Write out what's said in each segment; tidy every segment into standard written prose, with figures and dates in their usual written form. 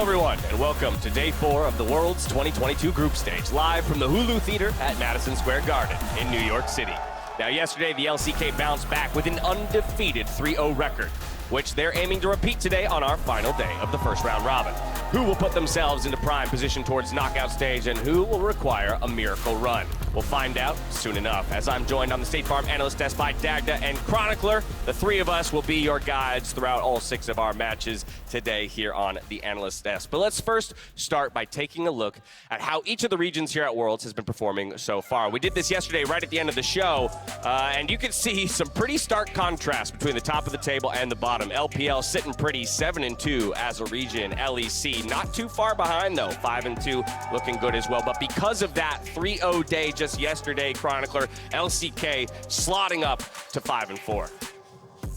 Hello everyone, and welcome to Day 4 of the World's 2022 Group Stage, live from the Hulu Theater at Madison Square Garden in New York City. Now yesterday, the LCK bounced back with an undefeated 3-0 record, which they're aiming to repeat today on our final day of the first round robin. Who will put themselves into prime position towards knockout stage, and who will require a miracle run? We'll find out soon enough, as I'm joined on the State Farm Analyst Desk by Dagda and Chronicler. The three of us will be your guides throughout all 6 of our matches today here on the Analyst Desk. But let's first start by taking a look at how each of the regions here at Worlds has been performing so far. We did this yesterday right at the end of the show, and you can see some pretty stark contrast between the top of the table and the bottom. LPL sitting pretty 7-2 as a region. LEC not too far behind though, 5-2, looking good as well. But because of that 3-0 day just yesterday, Chronicler, LCK slotting up to 5-4.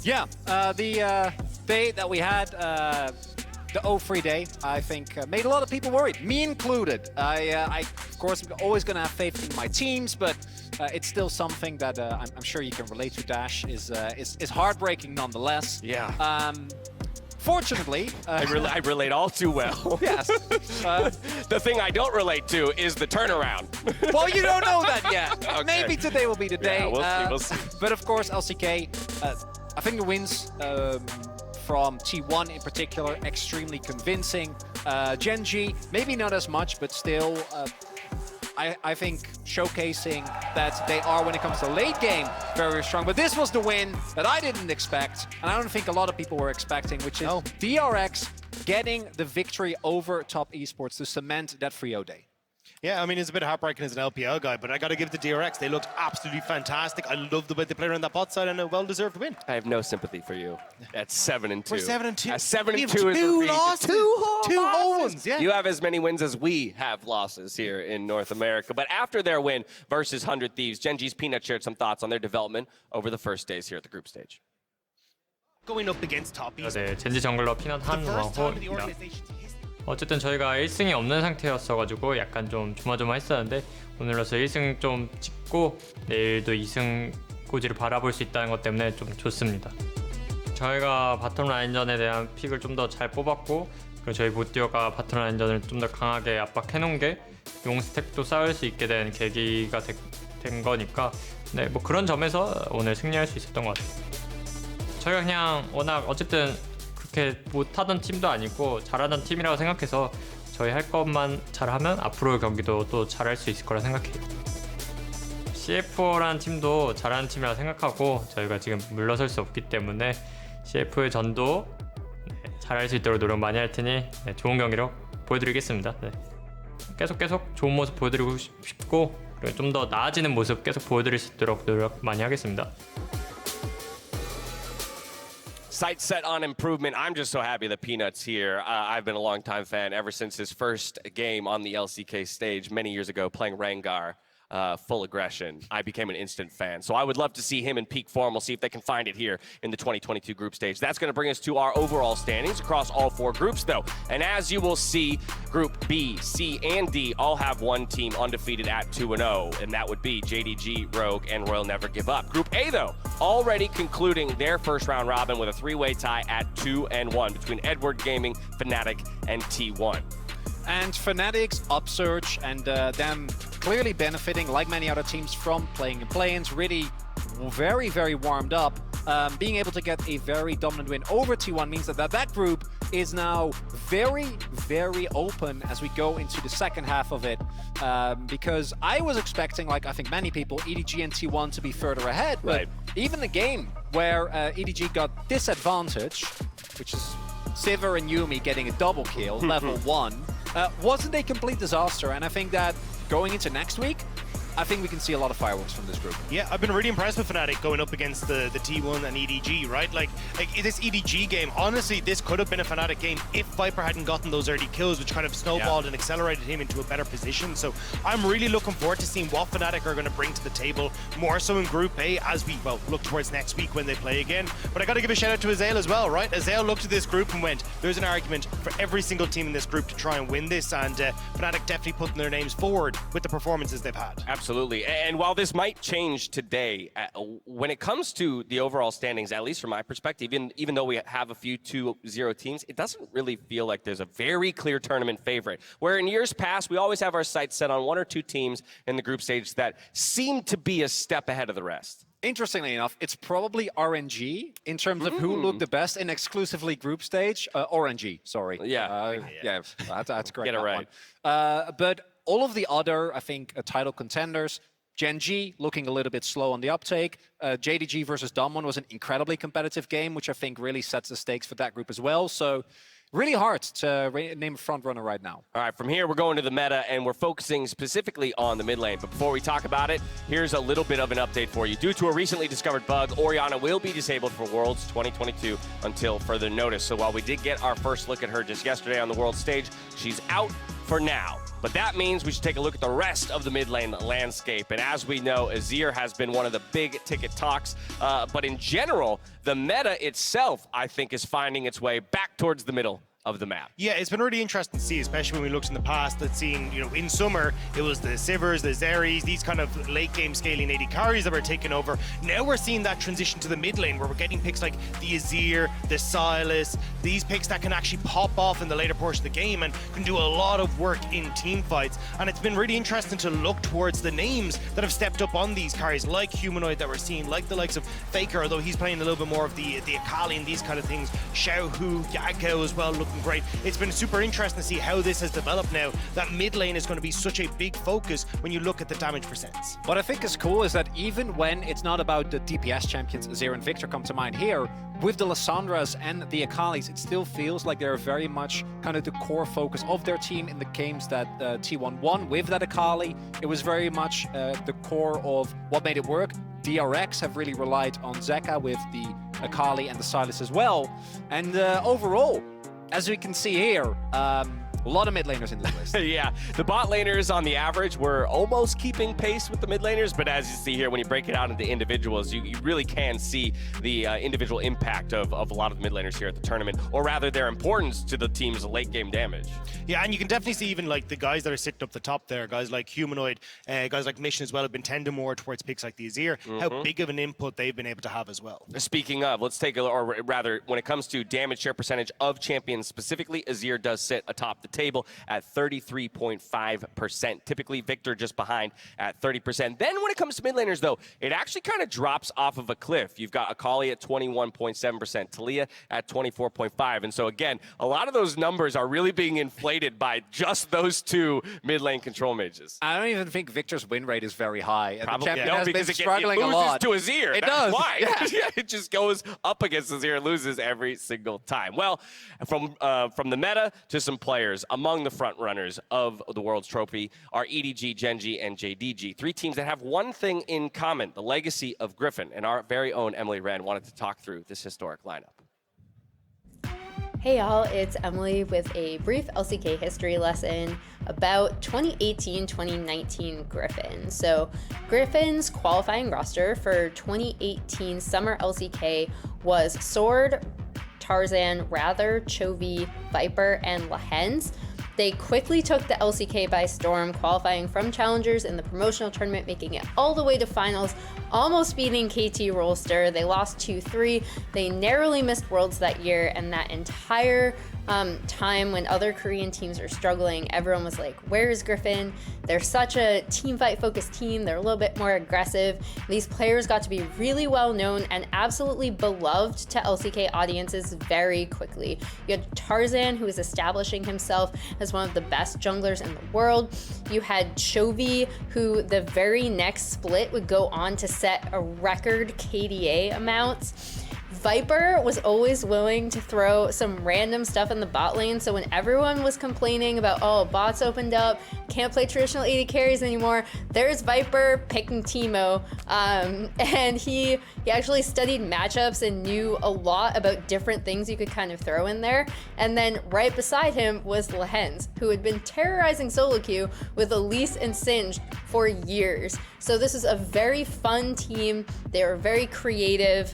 Yeah, the day that we had, the 0-3 day, I think made a lot of people worried, me included. I of course, am always going to have faith in my teams, but it's still something that I'm sure you can relate to, Dash, is heartbreaking nonetheless. Yeah. Fortunately, I relate all too well. Yes. The thing I don't relate to is the turnaround. Well, you don't know that yet. Okay. Maybe today will be the day. Yeah, we'll see. But of course, LCK, I think the wins from T1 in particular, extremely convincing. Gen G, maybe not as much, but still, I think showcasing that they are, when it comes to late game, very strong. But this was the win that I didn't expect, and I don't think a lot of people were expecting, which is DRX getting the victory over Top Esports to cement that 3-0 day. Yeah, I mean, it's a bit heartbreaking as an LPL guy, but I got to give it to DRX. They looked absolutely fantastic. I love the way they played around that bot side, and a well-deserved win. I have no sympathy for you. At 7-2. We're 7-2. 7-2 is two losses. Two whole ones. Yeah. You have as many wins as we have losses here in North America. But after their win versus 100 Thieves, Gen G's Peanut shared some thoughts on their development over the first days here at the group stage. Going up against Top Esports. 네, 젠지 정글러 피넛 한왕호입니다. 어쨌든 저희가 1승이 없는 상태였어가지고 약간 좀 조마조마했었는데 오늘로서 1승 좀 찍고 내일도 2승 고지를 바라볼 수 있다는 것 때문에 좀 좋습니다. 저희가 바텀 라인전에 대한 픽을 좀 더 잘 뽑았고, 그리고 저희 보티어가 바텀 라인전을 좀 더 강하게 압박해놓은 게 용 스택도 쌓을 수 있게 된 계기가 된 거니까, 네, 뭐 그런 점에서 오늘 승리할 수 있었던 것 같아요. 저희가 그냥 워낙 어쨌든 그렇게 못하던 팀도 아니고 잘하던 팀이라고 생각해서 저희 할 것만 잘하면 앞으로 경기도 또 잘할 수 있을 거라 생각해요. CF4라는 팀도 잘하는 팀이라 생각하고 저희가 지금 물러설 수 없기 때문에 CF의 전도 잘할 수 있도록 노력 많이 할 테니 좋은 경기력 보여드리겠습니다. 네. 계속 좋은 모습 보여드리고 싶고, 그리고 좀 더 나아지는 모습 계속 보여드릴 수 있도록 노력 많이 하겠습니다. Sights set on improvement. I'm just so happy that Peanut's here. I've been a longtime fan ever since his first game on the LCK stage many years ago, playing Rengar. Full aggression. I became an instant fan. So I would love to see him in peak form. We'll see if they can find it here in the 2022 group stage. That's going to bring us to our overall standings across all 4 groups, though. And as you will see, Group B, C, and D all have one team undefeated at 2-0, and that would be JDG, Rogue, and Royal Never Give Up. Group A, though, already concluding their first round robin with a 3-way tie at 2-1 between Edward Gaming, Fnatic, and T1. And Fnatic's upsurge and them clearly benefiting, like many other teams, from playing in play-ins, really very, very warmed up. Being able to get a very dominant win over T1 means that group is now very, very open as we go into the second half of it. Because I was expecting, like I think many people, EDG and T1 to be further ahead. But even the game where EDG got disadvantage, which is Sivir and Yuumi getting a double kill, level 1, wasn't a complete disaster. And I think that going into next week, I think we can see a lot of fireworks from this group. Yeah, I've been really impressed with Fnatic going up against the T1 and EDG, right? Like this EDG game, honestly, this could have been a Fnatic game if Viper hadn't gotten those early kills, which kind of snowballed and accelerated him into a better position. So I'm really looking forward to seeing what Fnatic are going to bring to the table, more so in Group A as we, well, look towards next week when they play again. But I got to give a shout out to Azael as well, right? Azael looked at this group and went, there's an argument for every single team in this group to try and win this, and Fnatic definitely putting their names forward with the performances they've had. Absolutely. And while this might change today, when it comes to the overall standings, at least from my perspective, even though we have a few 2-0 teams, it doesn't really feel like there's a very clear tournament favorite. Where in years past, we always have our sights set on 1 or 2 teams in the group stage that seem to be a step ahead of the rest. Interestingly enough, it's probably RNG in terms of who looked the best in exclusively group stage. RNG, sorry. Yeah. That's correct. Get it right. But all of the other, I think, title contenders, Gen G looking a little bit slow on the uptake. JDG versus Damwon was an incredibly competitive game, which I think really sets the stakes for that group as well. So really hard to name a front runner right now. All right, from here, we're going to the meta, and we're focusing specifically on the mid lane. But before we talk about it, here's a little bit of an update for you. Due to a recently discovered bug, Orianna will be disabled for Worlds 2022 until further notice. So while we did get our first look at her just yesterday on the World stage, she's out for now. But that means we should take a look at the rest of the mid lane landscape. And as we know, Azir has been one of the big ticket talks. But in general, the meta itself, I think, is finding its way back towards the middle of the map. Yeah, it's been really interesting to see, especially when we looked in the past at seeing, in summer, it was the Sivirs, the Zeris, these kind of late game scaling AD carries that were taking over. Now we're seeing that transition to the mid lane where we're getting picks like the Azir, the Sylas, these picks that can actually pop off in the later portion of the game and can do a lot of work in team fights. And it's been really interesting to look towards the names that have stepped up on these carries, like Humanoid that we're seeing, like the likes of FLICKR, although he's playing a little bit more of the Akali and these kind of things. Xiaohu, Yagao as well, looking great. It's been super interesting to see how this has developed now. That mid lane is going to be such a big focus when you look at the damage percents. What I think is cool is that even when it's not about the DPS champions, Azir and Victor come to mind here, with the Lissandras and the Akalis, it still feels like they're very much kind of the core focus of their team in the games that T1 won. With that Akali, it was very much the core of what made it work. DRX have really relied on Zeka with the Akali and the Sylas as well. And overall, as we can see here, a lot of mid laners in this list. Yeah, the bot laners on the average were almost keeping pace with the mid laners, but as you see here, when you break it out into individuals, you really can see the individual impact of a lot of the mid laners here at the tournament, or rather their importance to the team's late game damage. Yeah, and you can definitely see even like the guys that are sitting up the top there, guys like Humanoid, guys like Mission as well, have been tending more towards picks like the Azir, how big of an input they've been able to have as well. Speaking of, let's take a look, or rather, when it comes to damage share percentage of champions specifically, Azir does sit atop the table at 33.5%. Typically, Victor just behind at 30%. Then when it comes to mid laners, though, it actually kind of drops off of a cliff. You've got Akali at 21.7%, Taliyah at 24.5%. And so, again, a lot of those numbers are really being inflated by just those two mid lane control mages. I don't even think Victor's win rate is very high. Probably, the champion has been struggling it a lot. to Azir. It That's does. Why? Yeah. It just goes up against Azir and loses every single time. Well, from the meta to some players, among the front runners of the World's Trophy are EDG, Gen G, and JDG. 3 teams that have one thing in common, the legacy of Griffin. And our very own Emily Wren wanted to talk through this historic lineup. Hey y'all, it's Emily with a brief LCK history lesson about 2018-2019 Griffin. So Griffin's qualifying roster for 2018 Summer LCK was Sword, Tarzan, Rather, Chovy, Viper, and Lehens. They quickly took the LCK by storm, qualifying from challengers in the promotional tournament, making it all the way to finals, almost beating KT Rolster. They lost 2-3. They narrowly missed Worlds that year, and that entire time when other Korean teams are struggling, everyone was like, where is Griffin? They're such a team fight focused team. They're a little bit more aggressive. These players got to be really well known and absolutely beloved to LCK audiences very quickly. You had Tarzan, who was establishing himself as one of the best junglers in the world. You had Chovy, who the very next split would go on to set a record KDA amounts. Viper was always willing to throw some random stuff in the bot lane, so when everyone was complaining about, oh, bots opened up, can't play traditional AD carries anymore, there's Viper picking Teemo, and he actually studied matchups and knew a lot about different things you could kind of throw in there. And then right beside him was Lehens, who had been terrorizing solo queue with Elise and Singed for years. So this is a very fun team. They were very creative.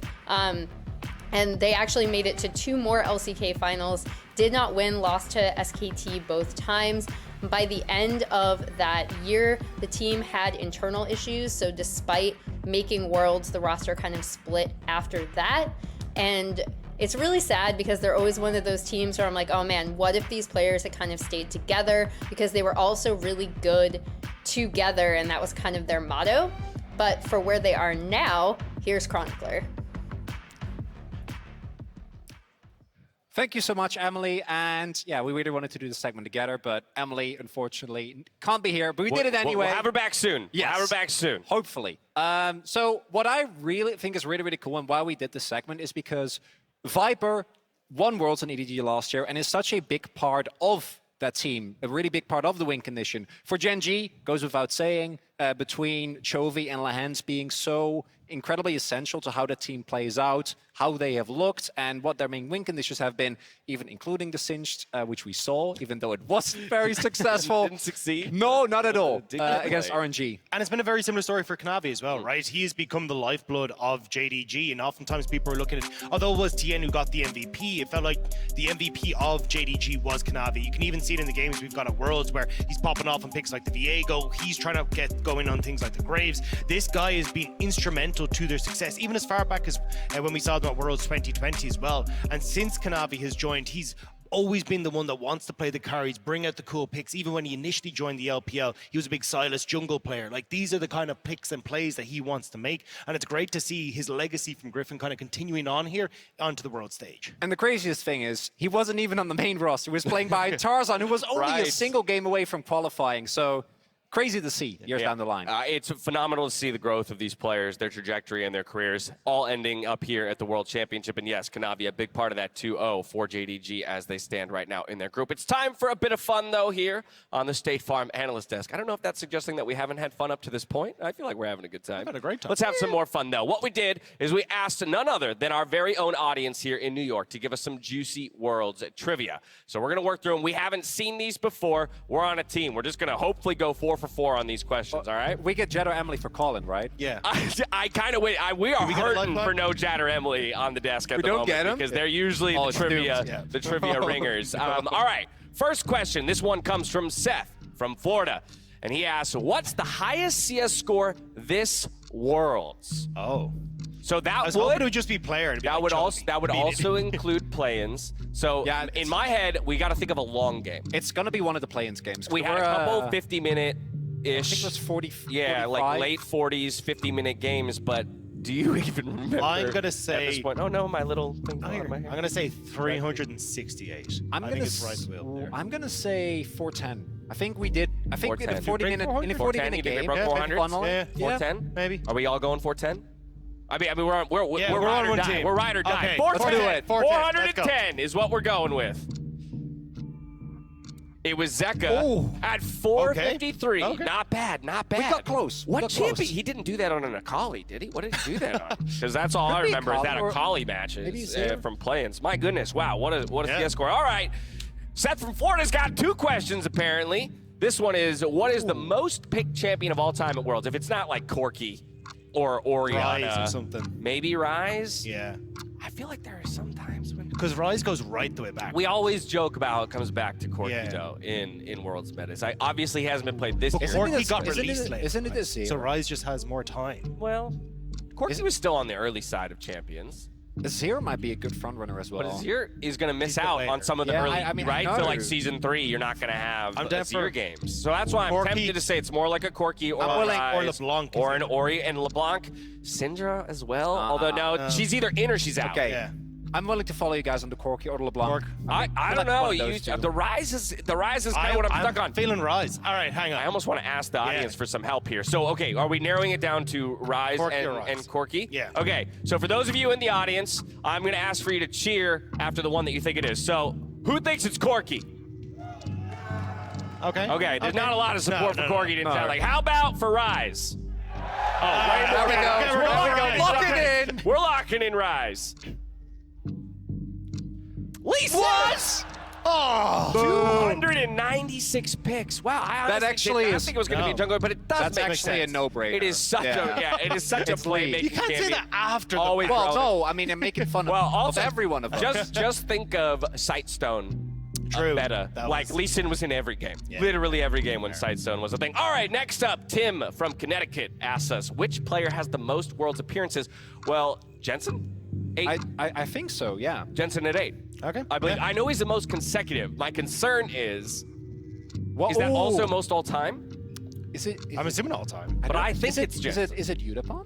And they actually made it to 2 more LCK finals, did not win, lost to SKT both times. By the end of that year, the team had internal issues. So despite making Worlds, the roster kind of split after that. And it's really sad because they're always one of those teams where I'm like, oh man, what if these players had kind of stayed together, because they were also really good together and that was kind of their motto. But for where they are now, here's Chronicler. Thank you so much, Emily. And yeah, we really wanted to do this segment together, but Emily, unfortunately, can't be here. But we did it anyway. We'll have her back soon. Yes. We'll have her back soon. Hopefully. So what I really think is really, really cool and why we did this segment is because Viper won Worlds in EDG last year and is such a big part of that team, a really big part of the win condition. For Gen G, goes without saying, between Chovy and Lahens being so incredibly essential to how the team plays out, how they have looked, and what their main win conditions have been, even including the Singed, which we saw, even though it wasn't very successful. Didn't succeed? No, not at all, Didn't against play. RNG. And it's been a very similar story for Kanavi as well, right? He has become the lifeblood of JDG, and oftentimes people are looking at, although it was Tien who got the MVP, it felt like the MVP of JDG was Kanavi. You can even see it in the games we've got at Worlds where he's popping off on picks like the Viego, he's trying to get going on things like the Graves. This guy has been instrumental to their success, even as far back as when we saw them at Worlds 2020 as well. And since Kanavi has joined, he's always been the one that wants to play the carries, bring out the cool picks. Even when he initially joined the LPL, he was a big Sylas jungle player. Like, these are the kind of picks and plays that he wants to make. And it's great to see his legacy from Griffin kind of continuing on here onto the world stage. And the craziest thing is, he wasn't even on the main roster. He was playing behind Tarzan, who was only a single game away from qualifying. So crazy to see years down the line. It's phenomenal to see the growth of these players, their trajectory and their careers, all ending up here at the World Championship. And yes, Kanavi, a big part of that 2-0 for JDG as they stand right now in their group. It's time for a bit of fun, though, here on the State Farm Analyst Desk. I don't know if that's suggesting that we haven't had fun up to this point. I feel like we're having a good time. We've had a great time. Let's have some more fun, though. What we did is we asked none other than our very own audience here in New York to give us some juicy Worlds trivia. So we're going to work through them. We haven't seen these before. We're on a team. We're just going to hopefully go 4 for 4 on these questions. All right. We get Jed or Emily for calling, right? Yeah. I kind of wait. We are hurting for no Jad or Emily on the desk at the moment get 'em? because they're usually the trivia, the trivia ringers. All right. First question. This one comes from Seth from Florida, and he asks, "What's the highest CS score this Worlds?" Oh. So that would just be player. That would also include play-ins. So in my head, we got to think of a long game. It's going to be one of the play-ins games. We had a couple 50-minute. I think it was 40. Yeah, 45. like late 40s, 50-minute games. But do you even remember? I'm gonna say. At this point? Oh no, my little thing. I'm gonna say 368. I'm gonna say 410. I think we did. I think in a 40-minute game. 400. 410, maybe. Are we all going 410? I mean, we're ride or on die. team. We're ride or die. Okay, 410. 410 410 is what we're going with. It was Zeka at 453. Okay. Not bad, not bad. We got close. What champion? He didn't do that on an Akali, did he? What did he do that on? Because that's all I remember is that Akali matches from play-ins. My goodness, wow, what a CS score. All right, Seth from Florida's got 2 questions apparently. This one is, what is the most picked champion of all time at Worlds? If it's not like Corki or Orianna. Rise or something. Maybe Rise? Yeah. I feel like there are sometimes when... Because Rise goes right the way back. We always joke about how it comes back to Corki, though, in Worlds metas. Obviously, he hasn't been played this year. Corki got released late. Isn't it this year? So Rise just has more time. Well, Corki was still on the early side of champions. Azir might be a good front runner as well. But Azir is going to miss out on some of the early, right? So like Season 3, you're not going to have Azir games. So that's why I'm tempted to say it's more like a Corki or a Rise, LeBlanc or an Ori and LeBlanc. Syndra as well, although no, she's either in or she's out. Okay. Yeah. I'm willing to follow you guys on the Corki or the LeBlanc. I don't know. The Rise is kind of what I'm stuck on. Feeling Rise. All right, hang on. I almost want to ask the audience for some help here. So, okay, are we narrowing it down to Rise and Corki? Yeah. Okay, so for those of you in the audience, I'm going to ask for you to cheer after the one that you think it is. So, who thinks it's Corki? Okay, there's not a lot of support for Corki. Didn't sound like. How about for Rise? There we go. We're locking in Rise. Lisa! What? Oh, 296 picks. Wow, I didn't think it was going to be a jungler, but it does make sense. That's actually a no-brainer. It is such it is such a playmaking. You can't say that after Always no, I mean, I'm making fun of every one of them. Just think of Sightstone True. meta. That Like, was- Lee Sin was in every game. Yeah. Literally every game when Sightstone was a thing. All right, next up, Tim from Connecticut asks us, which player has the most Worlds appearances? Well, Jensen? 8. I think so, yeah. Jensen at 8. Okay. I believe. Yeah. I know he's the most consecutive. My concern is What, that also ooh. most all time? Is it? I'm assuming all time. But I think is it, it's is Jensen. it Udapon?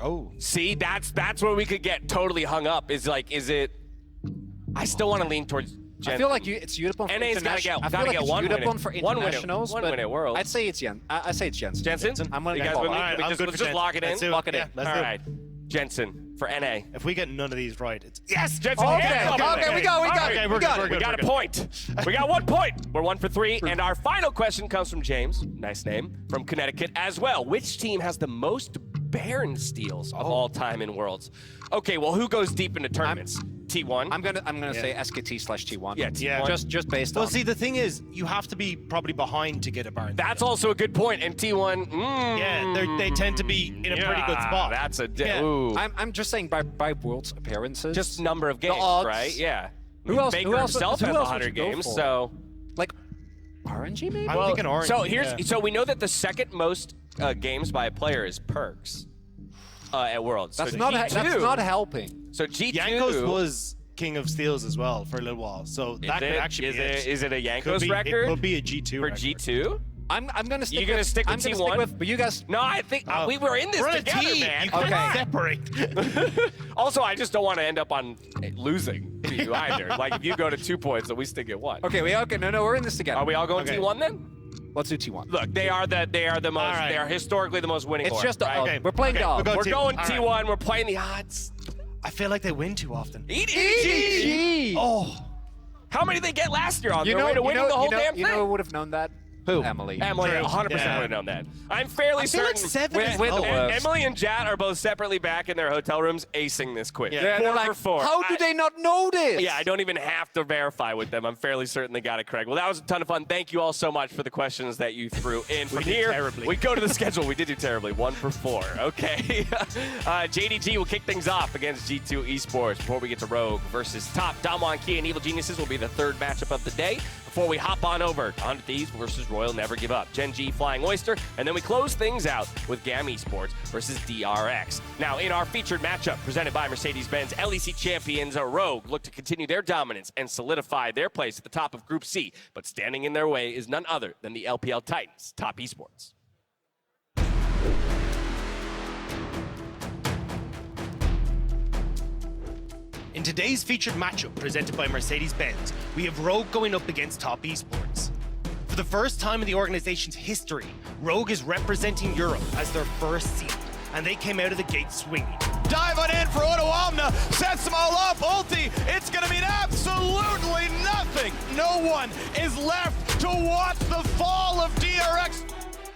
Oh. See, that's where we could get totally hung up. Is it? I still want to lean towards Jensen. I feel like it's Udapon for NA's gotta international. get- I feel gotta like get it's one win Udapon at- for one win at- internationals. one but win at Worlds. I'd say it's Jensen. I say it's Jensen. Jensen? I'm gonna You go guys with me? All right, We I'm just, good let's for just lock it in. Let's do it. Lock it in. Yeah, let's All do it. right, Jensen for NA. If we get none of these right, it's Yes, Jensen. Okay, yeah, okay, we got All it. right, we're good, we're We good, got we're a good. point. We got 1 point. We're 1 for 3. And our final question comes from James. Nice name. From Connecticut as well. Which team has the most Baron steals of all time in Worlds? Okay, well, who goes deep into tournaments? T1. I'm gonna say SKT/T1. Yeah, T1. Yeah. Just based Well, on. see, the thing is, you have to be probably behind to get a Baron. That's also a good point. And T1, Yeah, they tend to be in a pretty good spot. That's a Yeah. ooh. I'm just saying by Worlds appearances. Just number of games, odds. right? Yeah. Who else- Baker who else- himself who has else would 100 you go games, for? so. like RNG maybe. I'm thinking orange. So here's yeah. so we know that the second most games by a player is Perks at Worlds. That's so not G2, that's not helping. So G2 Jankos was king of steals as well for a little while, so that could actually be it. Is it a Could Jankos be- record It could be a G2 for record. G2? I'm gonna stick. You gonna with, stick with I'm gonna T1? stick with, but you guys. No, I think we were in this We're on a together, team. man. You can't Okay. separate. Also, I just don't want to end up on losing to you either. Like if you go to 2 points and we stick at 1. Okay, no, we're in this together. Are we all going Okay. T1 then? Let's do T1. Look, they are the most. All right. They are historically the most winning. It's org, just the right? odds. Okay. We're playing Okay, the odds. we'll go We're T- going all right. T1. We're playing the odds. I feel like they win too often. EDG. Oh, How many did they get last year on You their know, way to winning the whole damn you know thing? who would have known that? Who? Emily. Emily, True. 100% Yeah. would have known that. I'm fairly I feel like certain. 7 is We're the low. worst. Emily and Jat are both separately back in their hotel rooms acing this quiz. Yeah. Yeah, they're 4 like, for 4. how do they not know this? Yeah, I don't even have to verify with them. I'm fairly certain they got it correct. Well, that was a ton of fun. Thank you all so much for the questions that you threw in. From did here, terribly. we go to the schedule. We did do terribly. 1 for 4. Okay. JDG will kick things off against G2 Esports before we get to Rogue versus Top. Damwon Key and Evil Geniuses will be the third matchup of the day before we hop on over to 100 Thieves versus Royal Never Give Up. Gen G Flying Oyster, and then we close things out with GAM Esports versus DRX. Now, in our featured matchup presented by Mercedes-Benz, LEC champions Rogue look to continue their dominance and solidify their place at the top of Group C, but standing in their way is none other than the LPL Titans, Top Esports. In today's featured matchup presented by Mercedes-Benz, we have Rogue going up against Top Esports. For the first time in the organization's history, Rogue is representing Europe as their first seed, and they came out of the gate swinging. Dive on in for Otoamna, sets them all up, ulti, it's gonna mean absolutely nothing. No one is left to watch the fall of DRX.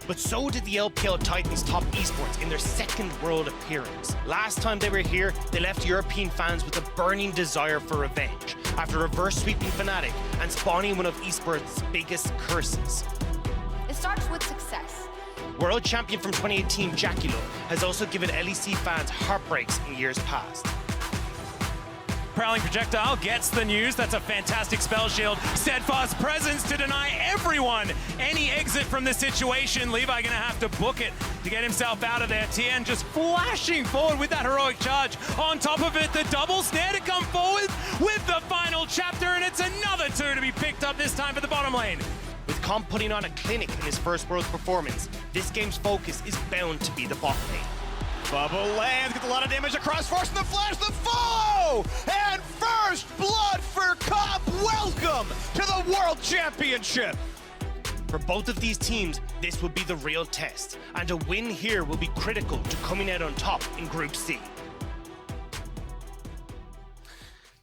But so did the LPL Titans Top Esports in their second world appearance. Last time they were here, they left European fans with a burning desire for revenge after reverse sweeping Fnatic and spawning one of esports' biggest curses. It starts with success. World champion from 2018, Jackilo, has also given LEC fans heartbreaks in years past. Prowling Projectile gets the news. That's a fantastic spell shield. Steadfast presence to deny everyone any exit from this situation. Levi gonna have to book it to get himself out of there. Tien just flashing forward with that heroic charge. On top of it, the double snare to come forward with the final chapter, and it's another 2 to be picked up, this time for the bottom lane. With Comp putting on a clinic in his first Worlds performance, this game's focus is bound to be the bot lane. Bubble lands, gets a lot of damage across, forcing the flash, the follow! And first blood for Comp, welcome to the World Championship! For both of these teams, this would be the real test, and a win here will be critical to coming out on top in Group C.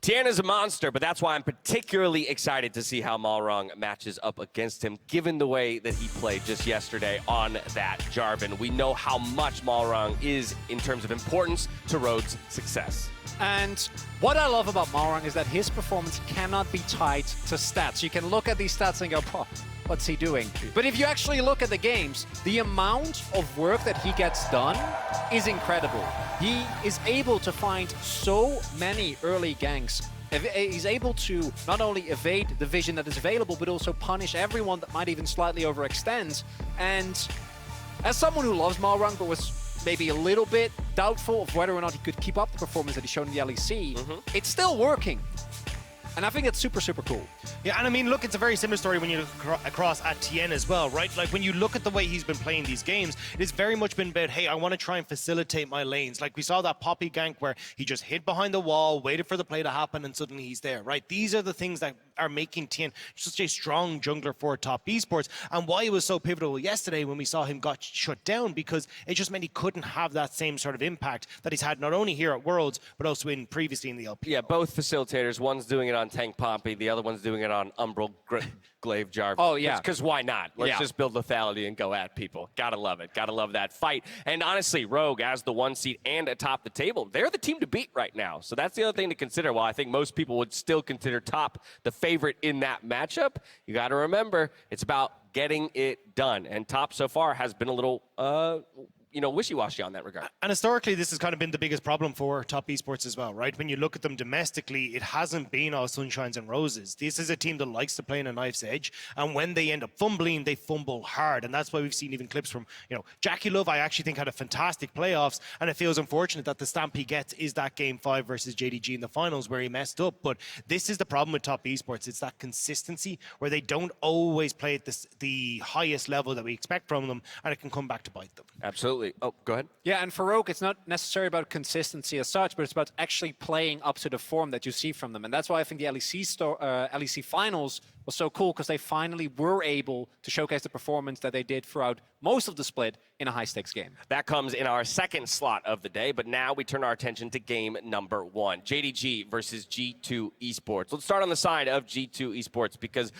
Tien is a monster, but that's why I'm particularly excited to see how Malrong matches up against him, given the way that he played just yesterday on that Jarvan. We know how much Malrong is in terms of importance to Rogue's success. And what I love about Malrong is that his performance cannot be tied to stats. You can look at these stats and go, oh, what's he doing? But if you actually look at the games, the amount of work that he gets done is incredible. He is able to find so many early ganks He's able to not only evade the vision that is available, but also punish everyone that might even slightly overextend. And as someone who loves Malrang, but was maybe a little bit doubtful of whether or not he could keep up the performance that he's shown in the LEC, it's still working. And I think it's super, super cool. Yeah, and I mean, look, it's a very similar story when you look across at Tien as well, right? Like, when you look at the way he's been playing these games, it's very much been about, hey, I want to try and facilitate my lanes. Like, we saw that Poppy gank where he just hid behind the wall, waited for the play to happen, and suddenly he's there, right? These are the things that are making Tien such a strong jungler for top esports, and why it was so pivotal yesterday when we saw him got shut down, because it just meant he couldn't have that same sort of impact that he's had not only here at Worlds, but also previously in the LP. Yeah, both facilitators. One's doing it on Tank Pompey, the other one's doing it on Umbral Glaive Jarvis. Oh, yeah. Because why not? Let's just build lethality and go at people. Gotta love it. Gotta love that fight. And honestly, Rogue, as the 1 seed and atop the table, they're the team to beat right now. So that's the other thing to consider. While I think most people would still consider top the favorite in that matchup, you gotta remember, it's about getting it done. And top so far has been a little, wishy-washy on that regard. And historically, this has kind of been the biggest problem for top esports as well, right? When you look at them domestically, it hasn't been all sunshines and roses. This is a team that likes to play in a knife's edge, and when they end up fumbling, they fumble hard, and that's why we've seen even clips from, Jackie Love, I actually think had a fantastic playoffs, and it feels unfortunate that the stamp he gets is that Game 5 versus JDG in the finals where he messed up, but this is the problem with top esports. It's that consistency where they don't always play at the highest level that we expect from them, and it can come back to bite them. Absolutely. Oh, go ahead. Yeah, and for Rogue, it's not necessarily about consistency as such, but it's about actually playing up to the form that you see from them. And that's why I think the LEC finals was so cool, because they finally were able to showcase the performance that they did throughout most of the split in a high-stakes game. That comes in our second slot of the day, but now we turn our attention to game number 1, JDG versus G2 Esports. Let's start on the side of G2 Esports, because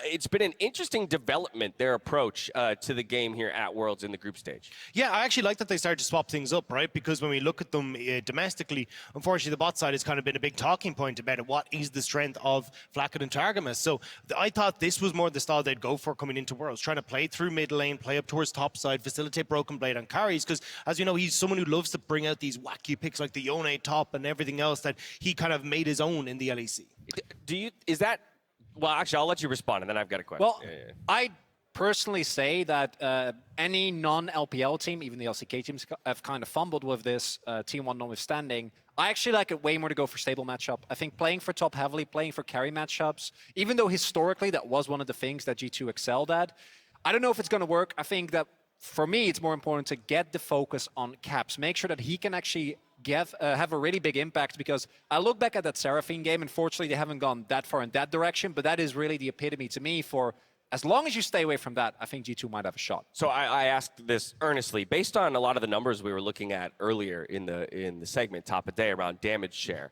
it's been an interesting development, their approach to the game here at Worlds in the group stage. Yeah, I actually like that they started to swap things up, right? Because when we look at them domestically, unfortunately, the bot side has kind of been a big talking point about it. What is the strength of Flakked and Targamas? So I thought this was more the style they'd go for coming into Worlds, trying to play through mid lane, play up towards top side, facilitate BrokenBlade on carries, because as you know, he's someone who loves to bring out these wacky picks like the Yone top and everything else that he kind of made his own in the LEC. Well, actually, I'll let you respond, and then I've got a question. Well, I personally say that any non-LPL team, even the LCK teams, have kind of fumbled with this, Team 1 notwithstanding. I actually like it way more to go for stable matchup. I think playing for top heavily, playing for carry matchups, even though historically that was one of the things that G2 excelled at, I don't know if it's going to work. I think that for me, it's more important to get the focus on Caps. Make sure that he can actually have a really big impact, because I look back at that Seraphine game, and fortunately they haven't gone that far in that direction, but that is really the epitome to me for, as long as you stay away from that, I think G2 might have a shot. So I asked this earnestly, based on a lot of the numbers we were looking at earlier in the segment, top of day, around damage share.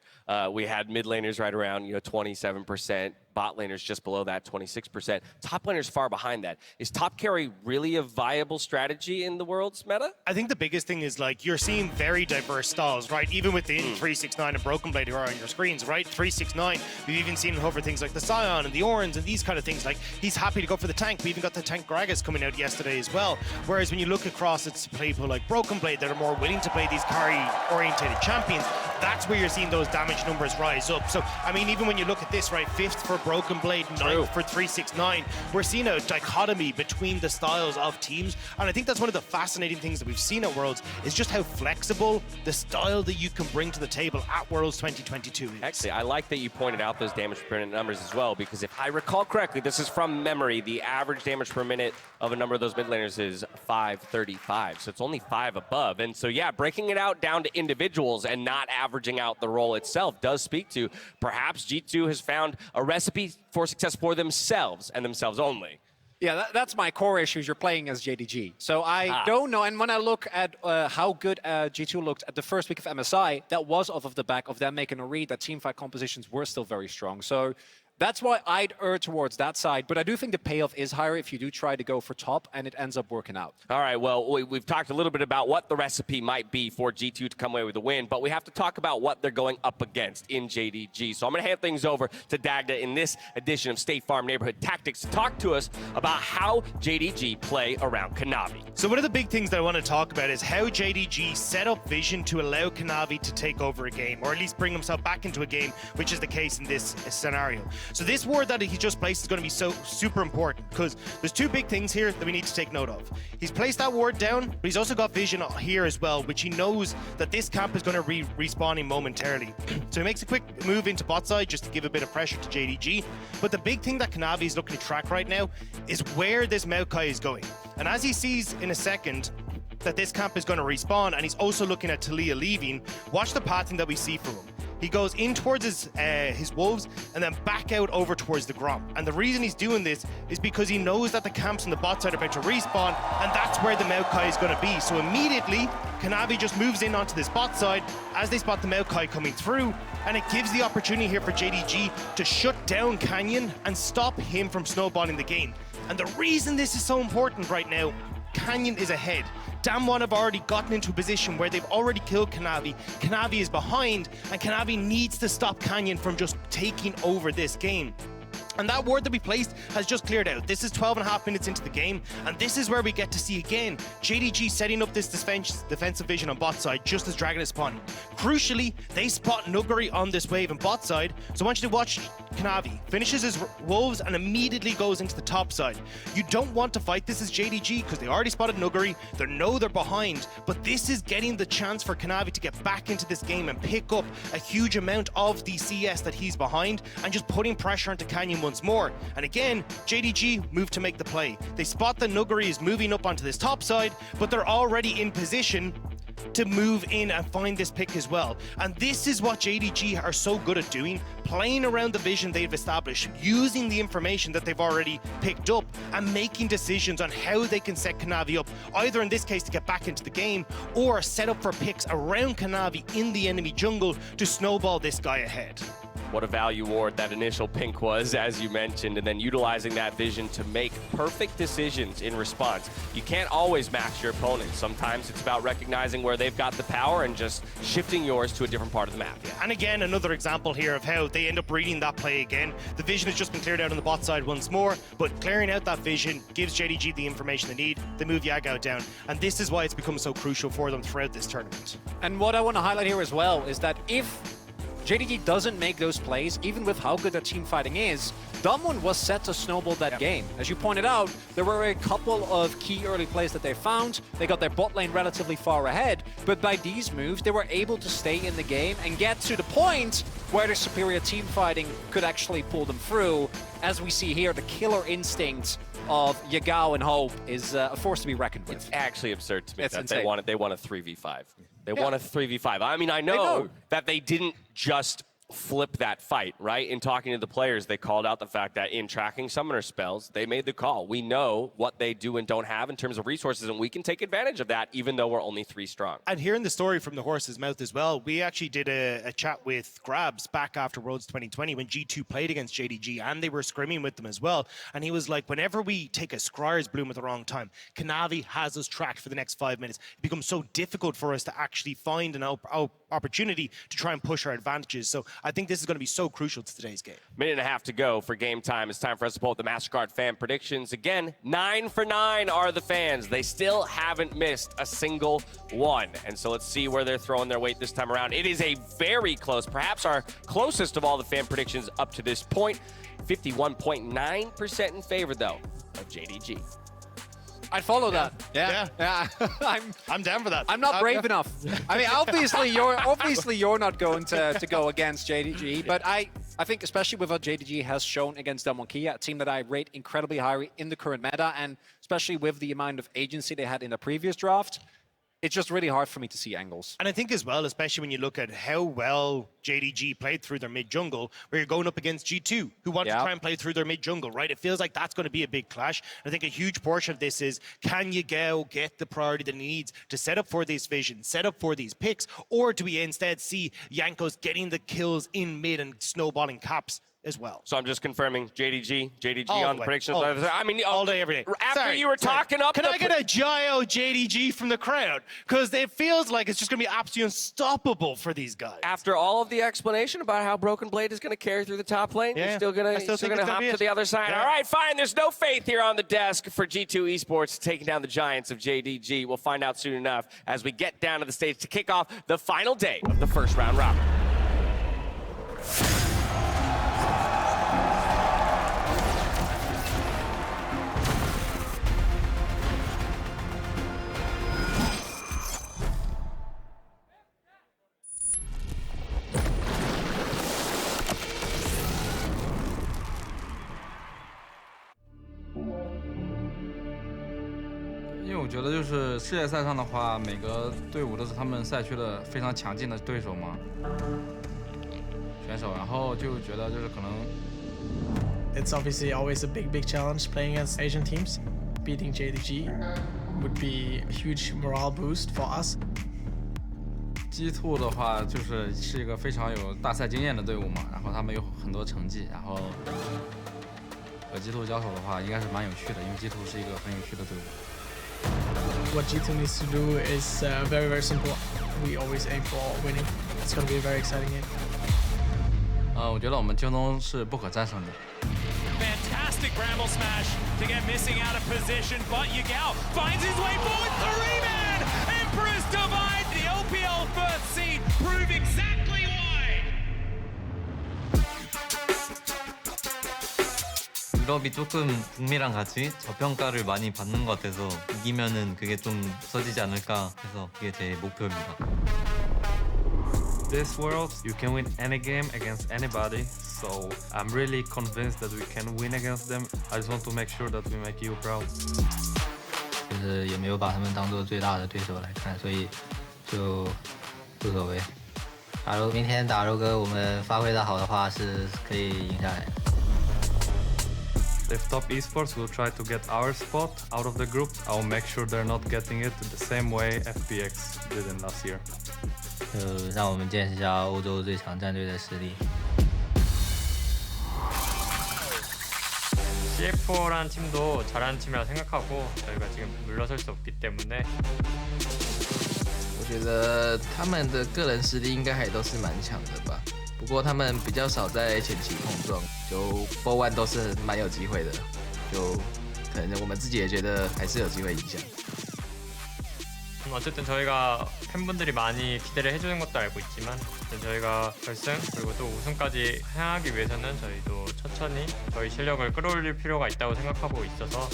We had mid laners right around 27%, bot laners just below that, 26%. Top laners far behind that. Is top carry really a viable strategy in the World's meta? I think the biggest thing is, like, you're seeing very diverse styles, right? Even within 369 and BrokenBlade, who are on your screens, right? 369, we've even seen him hover things like the Scion and the Orns and these kind of things. Like, he's happy to go for the tank. We even got the tank Gragas coming out yesterday as well. Whereas when you look across at people like BrokenBlade that are more willing to play these carry-orientated champions, that's where you're seeing those damage numbers rise up. So, I mean, even when you look at this, right, 5th for BrokenBlade, 9th for 369, we're seeing a dichotomy between the styles of teams. And I think that's one of the fascinating things that we've seen at Worlds, is just how flexible the style that you can bring to the table at Worlds 2022 is. Actually, I like that you pointed out those damage per minute numbers as well, because if I recall correctly, this is from memory, the average damage per minute of a number of those mid laners is 535, so it's only 5 above. And so, yeah, breaking it out down to individuals and not averaging out the role itself does speak to perhaps G2 has found a recipe for success for themselves and themselves only. Yeah, that's my core issue. You're playing as JDG. So I don't know. And when I look at how good G2 looked at the first week of MSI, that was off of the back of them making a read that teamfight compositions were still very strong. So That's why I'd err towards that side, but I do think the payoff is higher if you do try to go for top and it ends up working out. All right, well, we've talked a little bit about what the recipe might be for G2 to come away with a win, but we have to talk about what they're going up against in JDG. So I'm going to hand things over to Dagda in this edition of State Farm Neighborhood Tactics to talk to us about how JDG play around Kanavi. So one of the big things that I want to talk about is how JDG set up vision to allow Kanavi to take over a game, or at least bring himself back into a game, which is the case in this scenario. So this ward that he just placed is going to be so super important, because there's two big things here that we need to take note of. He's placed that ward down, but he's also got vision here as well, which he knows that this camp is going to respawn him momentarily. So he makes a quick move into bot side just to give a bit of pressure to JDG. But the big thing that Kanavi is looking to track right now is where this Maokai is going. And as he sees in a second that this camp is going to respawn, and he's also looking at Taliyah leaving, watch the pathing that we see from him. He goes in towards his wolves and then back out over towards the Gromp. And the reason he's doing this is because he knows that the camps on the bot side are about to respawn, and that's where the Maokai is going to be. So immediately, Kanavi just moves in onto this bot side as they spot the Maokai coming through, and it gives the opportunity here for JDG to shut down Canyon and stop him from snowballing the game. And the reason this is so important right now, Canyon is ahead. Damwon have already gotten into a position where they've already killed Kanavi. Kanavi is behind, and Kanavi needs to stop Canyon from just taking over this game. And that ward that we placed has just cleared out. This is 12.5 minutes into the game, and this is where we get to see again JDG setting up this defensive vision on bot side just as Dragon is spawning. Crucially, they spot Nuguri on this wave on bot side, so I want you to watch Kanavi. Finishes his wolves and immediately goes into the top side. You don't want to fight this as JDG because they already spotted Nuguri, they know they're behind, but this is getting the chance for Kanavi to get back into this game and pick up a huge amount of the CS that he's behind and just putting pressure onto Canyon once more. And again, JDG move to make the play. They spot that Nuguri is moving up onto this top side, but they're already in position to move in and find this pick as well. And this is what JDG are so good at doing, playing around the vision they've established, using the information that they've already picked up and making decisions on how they can set Kanavi up, either in this case to get back into the game or set up for picks around Kanavi in the enemy jungle to snowball this guy ahead. What a value ward that initial pink was, as you mentioned, and then utilizing that vision to make perfect decisions in response. You can't always match your opponent. Sometimes it's about recognizing where they've got the power and just shifting yours to a different part of the map. Yeah. And again, another example here of how they end up reading that play again. The vision has just been cleared out on the bot side once more, but clearing out that vision gives JDG the information they need. They move Yagao down, and this is why it's become so crucial for them throughout this tournament. And what I want to highlight here as well is that if JDG doesn't make those plays, even with how good their team fighting is, Damwon was set to snowball that game. As you pointed out, there were a couple of key early plays that they found. They got their bot lane relatively far ahead, but by these moves, they were able to stay in the game and get to the point where the superior team fighting could actually pull them through. As we see here, the killer instinct of Yagao and Hope is a force to be reckoned with. It's actually absurd to me It's that insane. they won a 3v5. They won a 3v5. I mean, I know that they didn't just flip that fight, right? In talking to the players, they called out the fact that in tracking summoner spells, they made the call. We know what they do and don't have in terms of resources, and we can take advantage of that even though we're only 3 strong. And hearing the story from the horse's mouth as well, we actually did a chat with Grabs back after Worlds 2020 when G2 played against JDG, and they were scrimming with them as well. And he was like, whenever we take a Scryer's Bloom at the wrong time, Kanavi has us tracked for the next 5 minutes. It becomes so difficult for us to actually find an opportunity to try and push our advantages. So I think this is going to be so crucial to today's game. Minute and a half to go for game time. It's time for us to pull up the MasterCard fan predictions. Again, 9 for 9 are the fans. They still haven't missed a single one. And so let's see where they're throwing their weight this time around. It is a very close, perhaps our closest of all the fan predictions up to this point. 51.9% in favor, though, of JDG. I'd follow that. Yeah. I'm down for that. I'm not brave enough. I mean, obviously you're not going to go against JDG, but I think especially with what JDG has shown against Damwon, a team that I rate incredibly highly in the current meta, and especially with the amount of agency they had in the previous draft, it's just really hard for me to see angles. And I think as well, especially when you look at how well JDG played through their mid-jungle, where you're going up against G2, who want to try and play through their mid-jungle, right? It feels like that's going to be a big clash. I think a huge portion of this is, can Yagao get the priority that he needs to set up for this vision, set up for these picks, or do we instead see Jankos getting the kills in mid and snowballing caps as well. So I'm just confirming JDG All on the the way. predictions. All- I mean, all day, every day. After Sorry, you were sorry. talking up, Can I get a Gio JDG from the crowd? Because it feels like it's just going to be absolutely unstoppable for these guys. after all of the explanation about how BrokenBlade is going to carry through the top lane, Yeah. you're still going I still think it's gonna hop be to it. the other side. Yeah. All right, fine. There's no faith here on the desk for G2 Esports taking down the giants of JDG. We'll find out soon enough as we get down to the stage to kick off the final day of the first round robin.因为我觉得就是世界赛上的话，每个队伍都是他们赛区的非常强劲的对手嘛，选手，然后就觉得就是可能 It's obviously always a big challenge playing against Asian teams. Beating JDG would be a huge morale boost for us. G2 的话是一个非常有大赛经验的队伍嘛，然后他们有很多成绩，然后和 G2 交手的话应该是蛮有趣的，因为 G2 是一个很有趣的队伍。What G2 needs to do is very simple. We always aim for winning. It's going to be a very exciting game. 我觉得我们京东是不可战胜的。Fantastic Bramble Smash to get missing out of position, but Yagao finds his way forward. 3-man! Emperor's Divide, the OPL first seed, prove exactly why. 유럽이 조금 북미랑 같이 저평가를 많이 받는 것 같아서 이기면은 그게 좀 없어지지 않을까 해서 그게 제 목표입니다. This world, you can win any game against anybody, so I'm really convinced that we can win against them. I just want to make sure that we make you proud. 就是也没有把他们当做最大的对手来看，所以就无所谓。假如明天打肉哥我们发挥的好的话，是可以赢下来的。 If top esports will try to get our spot out of the group, I'll make sure they're not getting it the same way FPX did in last year. 让我们见识一下欧洲最强战队的实力。 CF4라는 팀도 잘하는 팀이라 생각하고 저희가 지금 물러설 수 없기 때문에 我觉得他们的个人实力应该还都是蛮强的吧，不过他们比较少在前期碰撞，就 BO1 都是蛮有机会的，就可能我们自己也觉得还是有机会赢下。 어쨌든 저희가 팬분들이 많이 기대를 해주는 것도 알고 있지만 저희가 결승 그리고 또 우승까지 향하기 위해서는 저희도 천천히 저희 실력을 끌어올릴 필요가 있다고 생각하고 있어서